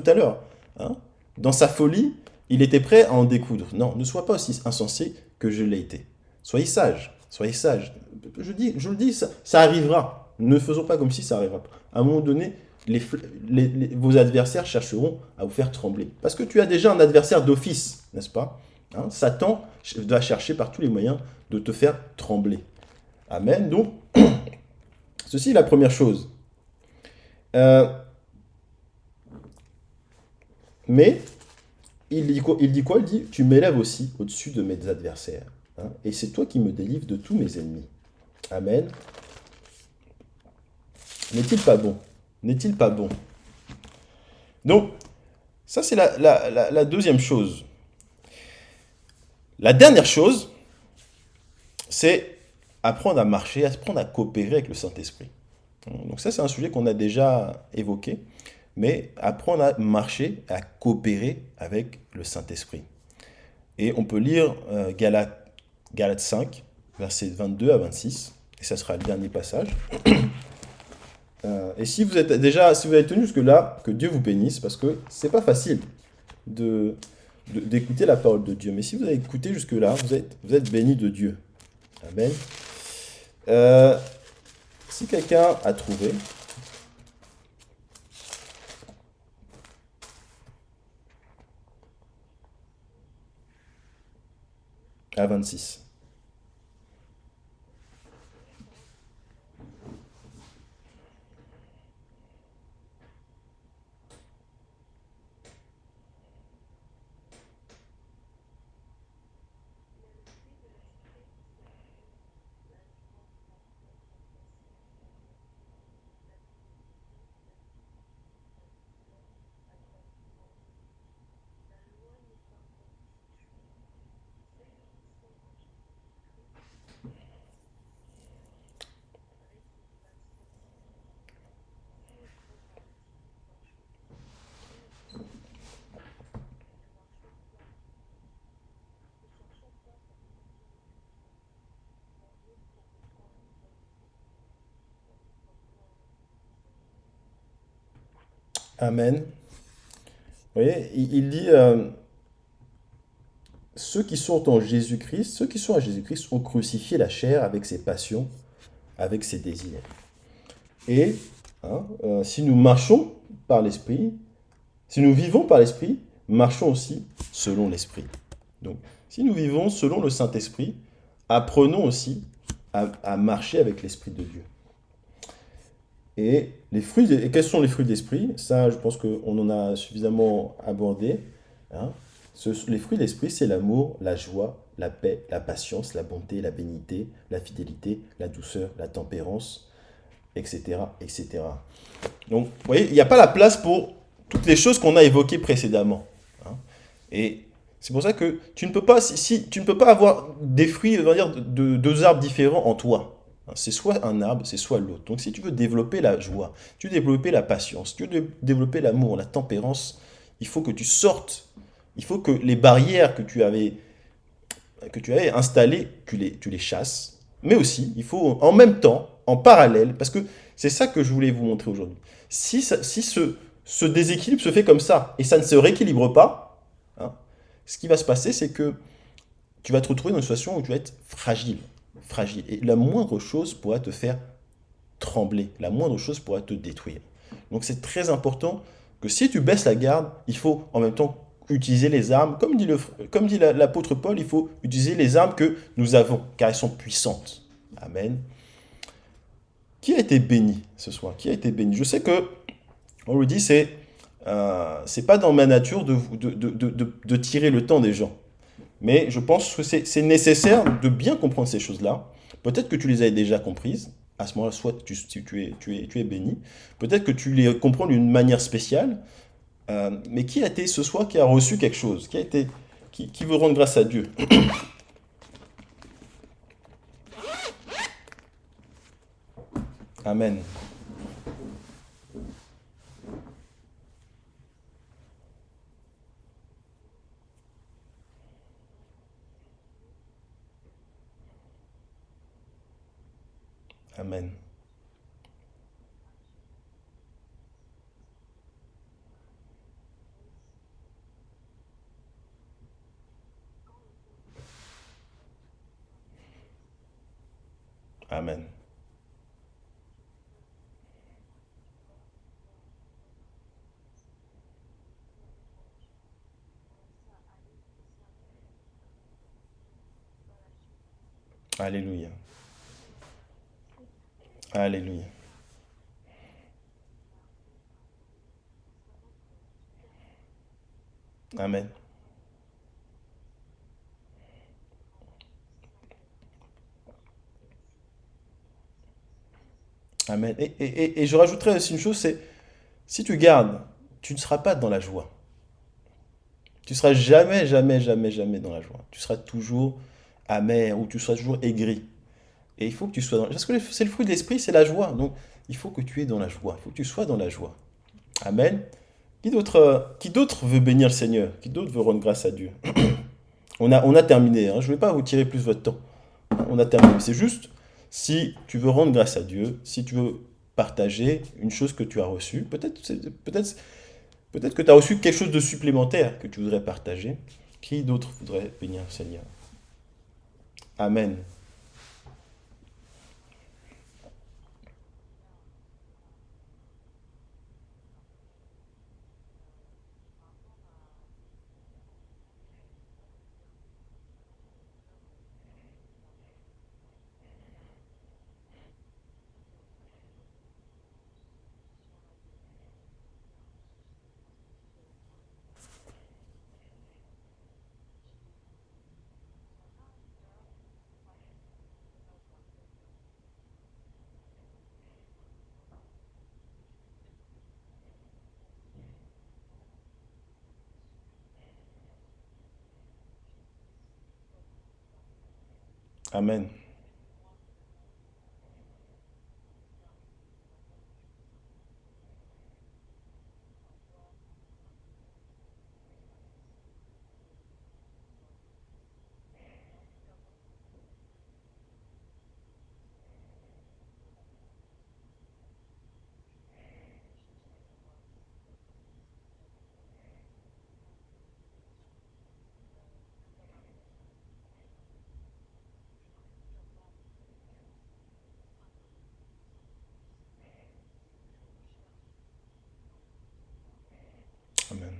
à l'heure. Hein? Dans sa folie, il était prêt à en découdre. Non, ne sois pas aussi insensé que je l'ai été. Soyez sage. Soyez sage. Je le dis, ça arrivera. Ne faisons pas comme si ça n'arrivera pas. À un moment donné, vos adversaires chercheront à vous faire trembler. Parce que tu as déjà un adversaire d'office, n'est-ce pas? Hein, Satan va chercher par tous les moyens de te faire trembler. Amen. Donc, ceci est la première chose. Mais, il dit quoi? Il dit, tu m'élèves aussi au-dessus de mes adversaires. Hein, et c'est toi qui me délivres de tous mes ennemis. Amen. N'est-il pas bon? N'est-il pas bon? Donc, ça c'est la deuxième chose. La dernière chose, c'est apprendre à marcher, apprendre à coopérer avec le Saint-Esprit. Donc ça c'est un sujet qu'on a déjà évoqué, mais apprendre à marcher, à coopérer avec le Saint-Esprit. Et on peut lire Galates 5, versets 22 à 26, et ça sera le dernier passage. Et si vous avez tenu jusque-là, que Dieu vous bénisse, parce que c'est pas facile d'écouter la parole de Dieu. Mais si vous avez écouté jusque-là, vous êtes bénis de Dieu. Amen. Si quelqu'un a trouvé, à 26. Amen. Vous voyez, il dit, ceux qui sont en Jésus-Christ, ceux qui sont à Jésus-Christ ont crucifié la chair avec ses passions, avec ses désirs. Et si nous marchons par l'Esprit, si nous vivons par l'Esprit, marchons aussi selon l'Esprit. Donc, si nous vivons selon le Saint-Esprit, apprenons aussi à marcher avec l'Esprit de Dieu. Et quels sont les fruits de l'Esprit? Ça, je pense qu'on en a suffisamment abordé. Hein. Les fruits de l'Esprit, c'est l'amour, la joie, la paix, la patience, la bonté, la bénignité, la fidélité, la douceur, la tempérance, etc., etc. Donc, vous voyez, il n'y a pas la place pour toutes les choses qu'on a évoquées précédemment. Hein. Et c'est pour ça que tu ne peux pas, tu ne peux pas avoir des fruits, on va dire, de deux arbres différents en toi. Hein. C'est soit un arbre, c'est soit l'autre. Donc, si tu veux développer la joie, tu veux développer la patience, tu veux développer l'amour, la tempérance, il faut que tu sortes. Il faut que les barrières que tu avais installées, tu les chasses. Mais aussi, il faut en même temps, en parallèle, parce que c'est ça que je voulais vous montrer aujourd'hui. Si ce déséquilibre se fait comme ça et ça ne se rééquilibre pas, hein, ce qui va se passer, c'est que tu vas te retrouver dans une situation où tu vas être fragile. Fragile. Et la moindre chose pourrait te faire trembler. La moindre chose pourrait te détruire. Donc c'est très important que si tu baisses la garde, il faut en même temps utiliser les armes. Comme dit l'apôtre Paul, il faut utiliser les armes que nous avons, car elles sont puissantes. Amen. Qui a été béni ce soir? Qui a été béni? Je sais que, on le dit, c'est pas dans ma nature de tirer le temps des gens. Mais je pense que c'est nécessaire de bien comprendre ces choses-là. Peut-être que tu les avais déjà comprises. À ce moment-là, soit tu es béni. Peut-être que tu les comprends d'une manière spéciale. Mais qui a été ce soir qui a reçu quelque chose? Qui veut rendre grâce à Dieu? Amen. Amen. Amen. Alléluia. Alléluia. Amen. Amen. Et je rajouterais aussi une chose, c'est si tu gardes, tu ne seras pas dans la joie. Tu seras jamais, jamais, jamais, jamais dans la joie. Tu seras toujours amer ou tu seras toujours aigri. Et il faut que tu sois dans... Parce que c'est le fruit de l'esprit, c'est la joie. Donc, il faut que tu es dans la joie. Il faut que tu sois dans la joie. Amen. Qui d'autre veut bénir le Seigneur? Qui d'autre veut rendre grâce à Dieu? On a terminé. Hein. Je ne vais pas vous tirer plus votre temps. On a terminé. C'est juste, si tu veux rendre grâce à Dieu, si tu veux partager une chose que tu as reçue, peut-être que tu as reçu quelque chose de supplémentaire que tu voudrais partager. Qui d'autre voudrait bénir le Seigneur? Amen. Amen. Amen.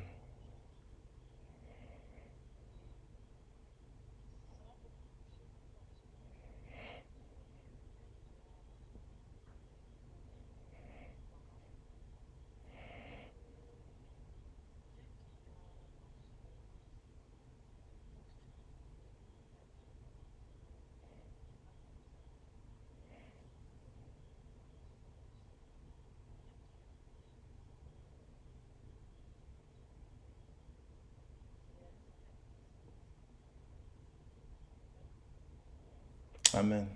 Amen.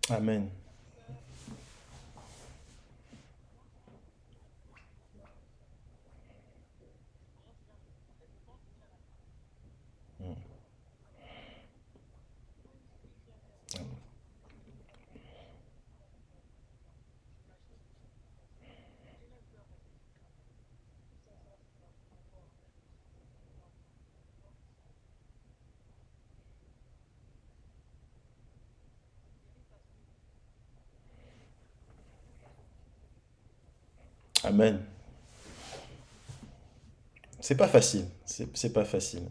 Amen. Amen. C'est pas facile. C'est pas facile.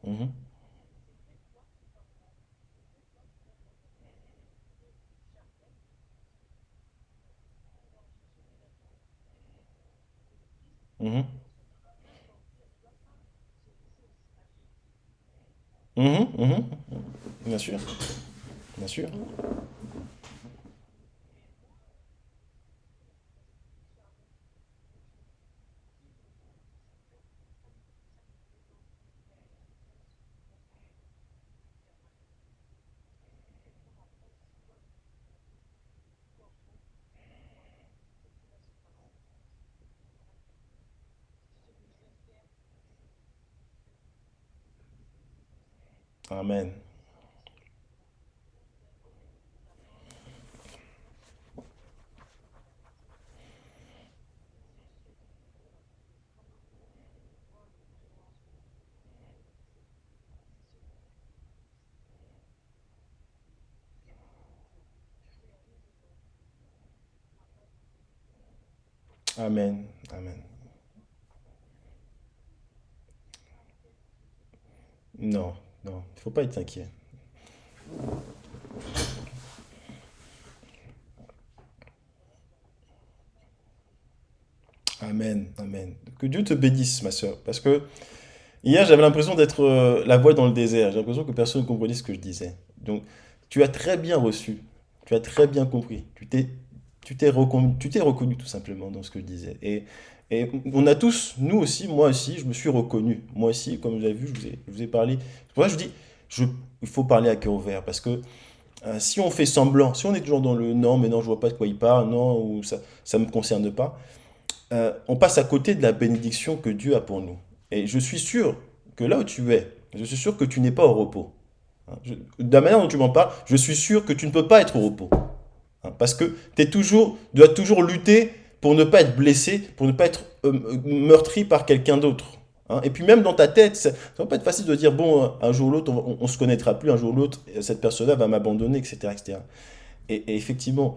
Mhm. Mhm. Mhm. Mhm. Bien sûr. Bien sûr. Amen. Amen. Amen. Non, non, il ne faut pas être inquiet. Amen. Amen. Que Dieu te bénisse, ma soeur. Parce que hier, j'avais l'impression d'être la voix dans le désert. J'ai l'impression que personne ne comprenait ce que je disais. Donc, tu as très bien reçu. Tu as très bien compris. Tu t'es reconnu tout simplement dans ce que je disais. Et on a tous, nous aussi, moi aussi, je me suis reconnu. Moi aussi, comme vous avez vu, je vous ai parlé. C'est pour ça que je dis, je, il faut parler à cœur ouvert. Parce que si on fait semblant, si on est toujours dans le non, mais non, je vois pas de quoi il parle, non, ou ça me concerne pas, on passe à côté de la bénédiction que Dieu a pour nous. Et je suis sûr que là où tu es, je suis sûr que tu n'es pas au repos. Hein, de la manière dont tu m'en parles, je suis sûr que tu ne peux pas être au repos. Hein, parce que tu dois toujours lutter pour ne pas être blessé, pour ne pas être meurtri par quelqu'un d'autre. Hein. Et puis même dans ta tête, ça va pas être facile de dire, bon, un jour ou l'autre, on se connaîtra plus, un jour ou l'autre, cette personne-là va m'abandonner, etc., etc. Et effectivement,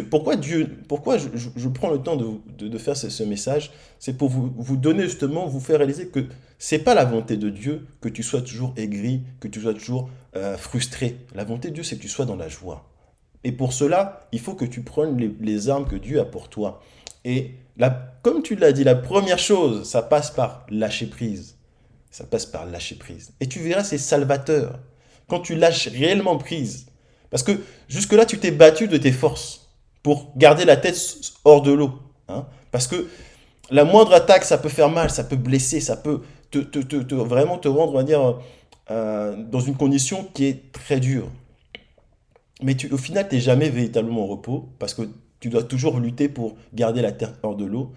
pourquoi je prends le temps de faire ce message, c'est pour vous donner justement, vous faire réaliser que c'est pas la volonté de Dieu que tu sois toujours aigri, que tu sois toujours frustré. La volonté de Dieu, c'est que tu sois dans la joie. Et pour cela, il faut que tu prennes les armes que Dieu a pour toi. Et comme tu l'as dit, la première chose, ça passe par lâcher prise. Ça passe par lâcher prise. Et tu verras, c'est salvateur. Quand tu lâches réellement prise. Parce que jusque-là, tu t'es battu de tes forces pour garder la tête hors de l'eau. Hein. Parce que la moindre attaque, ça peut faire mal, ça peut blesser, ça peut vraiment te rendre, on va dire, dans une condition qui est très dure. Mais au final, tu n'es jamais véritablement au repos parce que tu dois toujours lutter pour garder la tête hors de l'eau.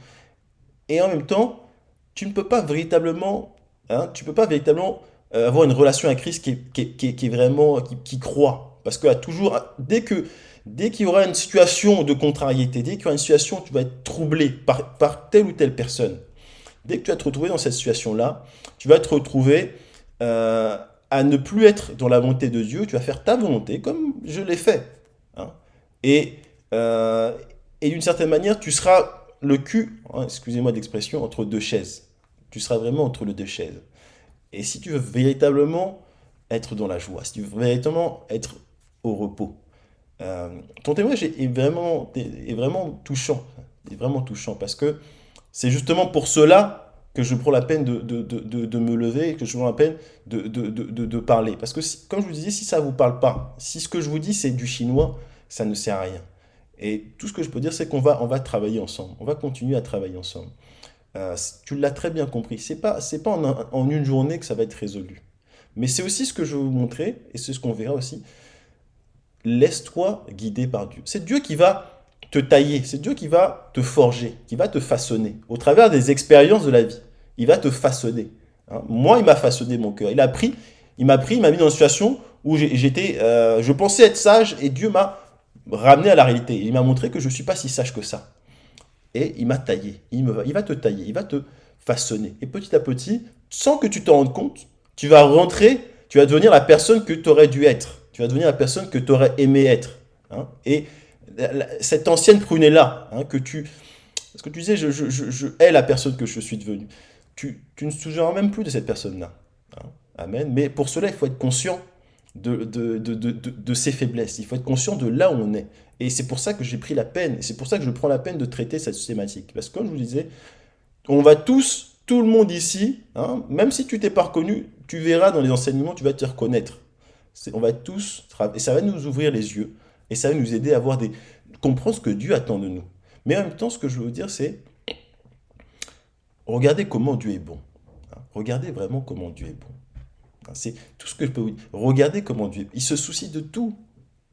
Et en même temps, tu ne peux pas véritablement, hein, tu peux pas véritablement avoir une relation avec Christ qui est vraiment, qui croit. Parce que toujours, dès qu'il y aura une situation de contrariété, dès qu'il y aura une situation où tu vas être troublé par telle ou telle personne, dès que tu vas te retrouver dans cette situation-là, tu vas te retrouver à ne plus être dans la volonté de Dieu, tu vas faire ta volonté comme je l'ai fait. Hein. Et, euh, et d'une certaine manière, tu seras le cul, hein, excusez-moi d'expression, entre deux chaises. Tu seras vraiment entre les deux chaises. Et si tu veux véritablement être dans la joie, si tu veux véritablement être au repos, ton témoignage est vraiment touchant. Est vraiment touchant parce que c'est justement pour cela que je prends la peine de me lever, que je prends la peine de parler. Parce que, comme je vous disais, si ça ne vous parle pas, si ce que je vous dis c'est du chinois, ça ne sert à rien. Et tout ce que je peux dire, c'est on va travailler ensemble. On va continuer à travailler ensemble. Tu l'as très bien compris. C'est pas en une journée que ça va être résolu. Mais c'est aussi ce que je vais vous montrer, et c'est ce qu'on verra aussi. Laisse-toi guider par Dieu. C'est Dieu qui va te tailler, c'est Dieu qui va te forger, qui va te façonner. Au travers des expériences de la vie, il va te façonner. Hein. Moi, il m'a façonné mon cœur. Il m'a mis dans une situation où je pensais être sage et Dieu m'a ramené à la réalité. Il m'a montré que je ne suis pas si sage que ça. Et il m'a taillé. Il va te tailler, il va te façonner. Et petit à petit, sans que tu t'en rendes compte, tu vas rentrer, tu vas devenir la personne que tu aurais dû être. Tu vas devenir la personne que tu aurais aimé être. Hein. Et cette ancienne prunelle-là, hein, parce que tu disais, je hais la personne que je suis devenue. Tu ne te souviens même plus de cette personne-là. Hein. Amen. Mais pour cela, il faut être conscient de ses faiblesses. Il faut être conscient de là où on est. Et c'est pour ça que j'ai pris la peine, et c'est pour ça que je prends la peine de traiter cette thématique. Parce que comme je vous disais, on va tous, tout le monde ici, hein, même si tu t'es pas reconnu, tu verras dans les enseignements, tu vas te reconnaître. On va tous, et ça va nous ouvrir les yeux, et ça va nous aider à comprendre ce que Dieu attend de nous. Mais en même temps, ce que je veux vous dire, c'est, regardez comment Dieu est bon. Hein. Regardez vraiment comment Dieu est bon. Hein. C'est tout ce que je peux vous dire. Regardez comment Dieu est bon. Il se soucie de tout.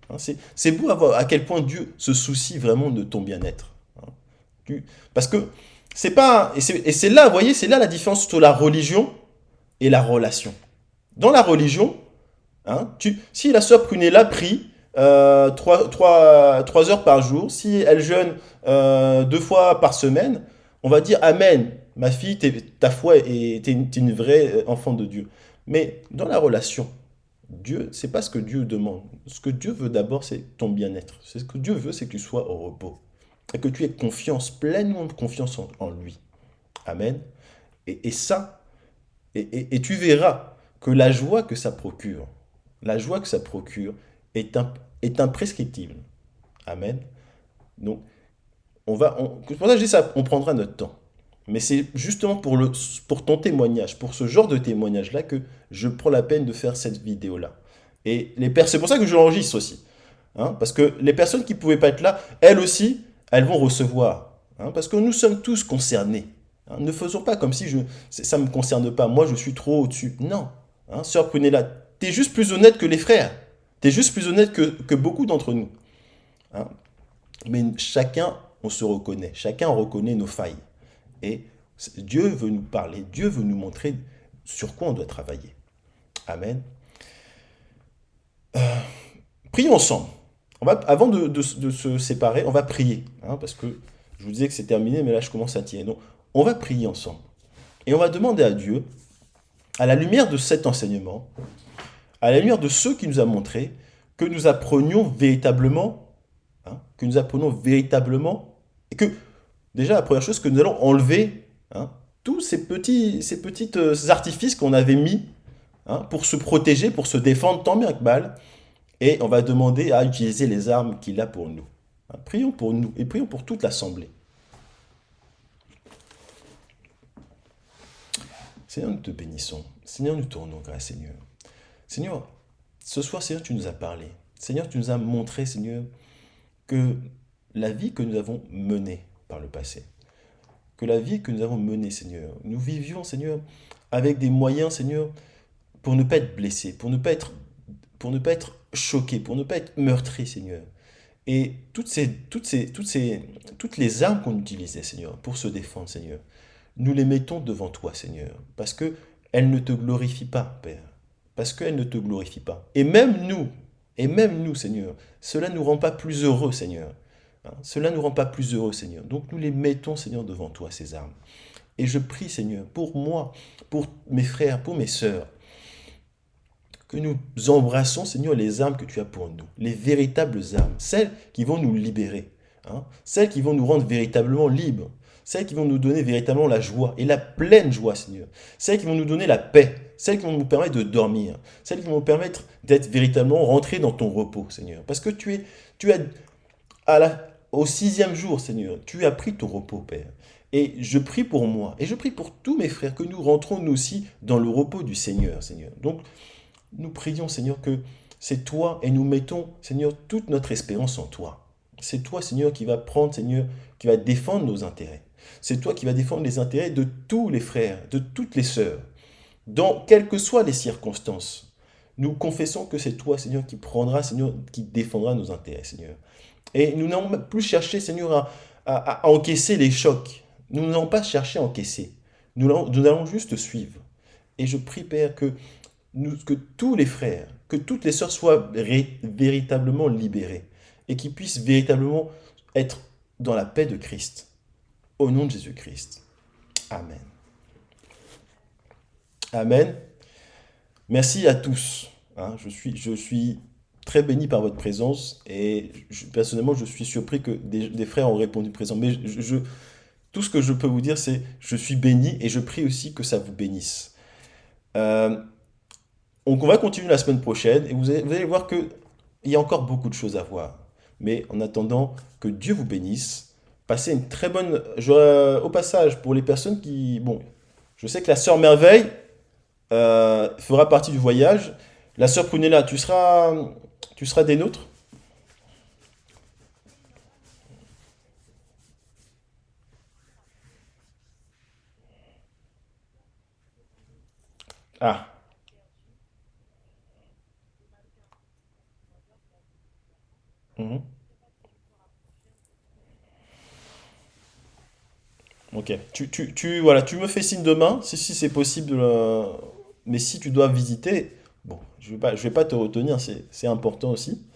Hein. C'est beau à voir à quel point Dieu se soucie vraiment de ton bien-être. Hein. Parce que c'est pas, et c'est là, vous voyez, c'est là la différence entre la religion et la relation. Dans la religion, hein, si la sœur Prunella prie 3 heures par jour, si elle jeûne 2 fois par semaine, on va dire Amen, ma fille, ta foi t'es une vraie enfant de Dieu. Mais dans la relation, Dieu, c'est pas ce que Dieu demande. Ce que Dieu veut d'abord, c'est ton bien-être. C'est ce que Dieu veut, c'est que tu sois au repos. et que tu aies confiance, pleinement de confiance en lui. Amen. Et ça, et tu verras que la joie que ça procure est, est imprescriptible. Amen. Donc, c'est pour ça que je dis ça, on prendra notre temps. Mais c'est justement pour ton témoignage, pour ce genre de témoignage-là, que je prends la peine de faire cette vidéo-là. C'est pour ça que je l'enregistre aussi. Hein, parce que les personnes qui ne pouvaient pas être là, elles aussi, elles vont recevoir. Hein, parce que nous sommes tous concernés. Hein, ne faisons pas comme si ça ne me concerne pas, moi je suis trop au-dessus. Non. Hein, sœur Prunella, tu es juste plus honnête que les frères. Tu es juste plus honnête que beaucoup d'entre nous. Hein. Mais chacun, on se reconnaît. Chacun reconnaît nos failles. Et Dieu veut nous parler. Dieu veut nous montrer sur quoi on doit travailler. Amen. Prions ensemble. Avant de se séparer, on va prier. Hein, parce que je vous disais que c'est terminé, mais là je commence à tirer. Donc, on va prier ensemble. Et on va demander à Dieu, à la lumière de cet enseignement, à la lumière de ceux qui nous a montré, que nous apprenions véritablement, et que, déjà, la première chose, que nous allons enlever hein, tous ces petits artifices qu'on avait mis hein, pour se protéger, pour se défendre tant bien que mal, et on va demander à utiliser les armes qu'il a pour nous. Hein, prions pour nous et prions pour toute l'assemblée. Seigneur, nous te bénissons. Seigneur, nous te rendons grâce, Seigneur. Seigneur, ce soir, Seigneur, tu nous as parlé. Seigneur, tu nous as montré, Seigneur, que la vie que nous avons menée par le passé, que la vie que nous avons menée, Seigneur, nous vivions, Seigneur, avec des moyens, Seigneur, pour ne pas être blessés, pour ne pas être choqués, pour ne pas être meurtris, Seigneur. Et toutes les armes qu'on utilisait, Seigneur, pour se défendre, Seigneur, nous les mettons devant toi, Seigneur, parce que elles ne te glorifient pas, Père. Parce qu'elles ne te glorifient pas. Et même nous, Seigneur, cela ne nous rend pas plus heureux, Seigneur. Hein, cela ne nous rend pas plus heureux, Seigneur. Donc nous les mettons, Seigneur, devant toi, ces armes. Et je prie, Seigneur, pour moi, pour mes frères, pour mes sœurs, que nous embrassons, Seigneur, les armes que tu as pour nous, les véritables armes, celles qui vont nous libérer, hein, celles qui vont nous rendre véritablement libres, celles qui vont nous donner véritablement la joie et la pleine joie, Seigneur, celles qui vont nous donner la paix, celles qui vont nous permettre de dormir, celles qui vont nous permettre d'être véritablement rentrés dans ton repos, Seigneur. Parce que tu as au 6e jour, Seigneur, tu as pris ton repos, Père. Et je prie pour moi, et je prie pour tous mes frères, que nous rentrons nous aussi dans le repos du Seigneur, Seigneur. Donc, nous prions, Seigneur, que c'est toi, et nous mettons, Seigneur, toute notre espérance en toi. C'est toi, Seigneur, qui va prendre, Seigneur, qui va défendre nos intérêts. C'est toi qui va défendre les intérêts de tous les frères, de toutes les sœurs, dans quelles que soient les circonstances. Nous confessons que c'est toi, Seigneur, qui prendra, Seigneur, qui défendra nos intérêts, Seigneur. Et nous n'allons plus chercher, Seigneur, à encaisser les chocs. Nous n'allons pas chercher à encaisser. Nous allons juste suivre. Et je prie, Père, que tous les frères, que toutes les sœurs soient véritablement libérés et qu'ils puissent véritablement être dans la paix de Christ. Au nom de Jésus-Christ. Amen. Amen. Merci à tous. Hein, je suis très béni par votre présence et personnellement, je suis surpris que des frères ont répondu présent. Mais tout ce que je peux vous dire, c'est je suis béni et je prie aussi que ça vous bénisse. Donc on va continuer la semaine prochaine et vous allez voir qu'il y a encore beaucoup de choses à voir. Mais en attendant, que Dieu vous bénisse. Passez une très bonne... au passage, pour les personnes qui... Bon, je sais que la sœur Merveille fera partie du voyage. La sœur Prunella, tu seras des nôtres? Ah, mhm. Ok. Voilà, tu me fais signe demain, si c'est possible. Mais si tu dois visiter, bon, je vais pas te retenir, c'est important aussi.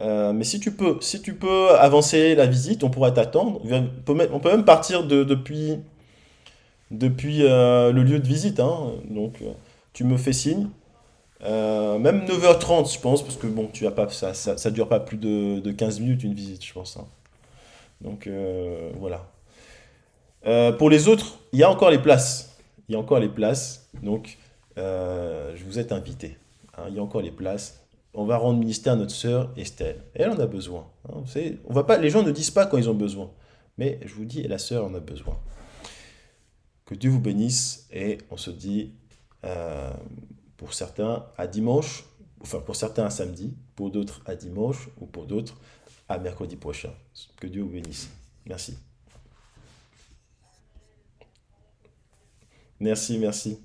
Mais si tu peux avancer la visite, on pourra t'attendre. On peut même partir depuis le lieu de visite, hein. Donc, tu me fais signe. Même 9h30, je pense, parce que bon, tu as pas, ça dure pas plus de 15 minutes une visite, je pense. Hein. Donc voilà. Pour les autres, il y a encore les places. Il y a encore les places. Donc je vous êtes invités. Hein, il y a encore les places. On va rendre ministère à notre sœur Estelle. Elle en a besoin. Hein, vous savez, on va pas, les gens ne disent pas quand ils ont besoin. Mais je vous dis, la sœur en a besoin. Que Dieu vous bénisse et on se dit euh, pour certains à dimanche, enfin pour certains à samedi, pour d'autres à dimanche ou pour d'autres à mercredi prochain. Que Dieu vous bénisse. Merci. Merci, merci.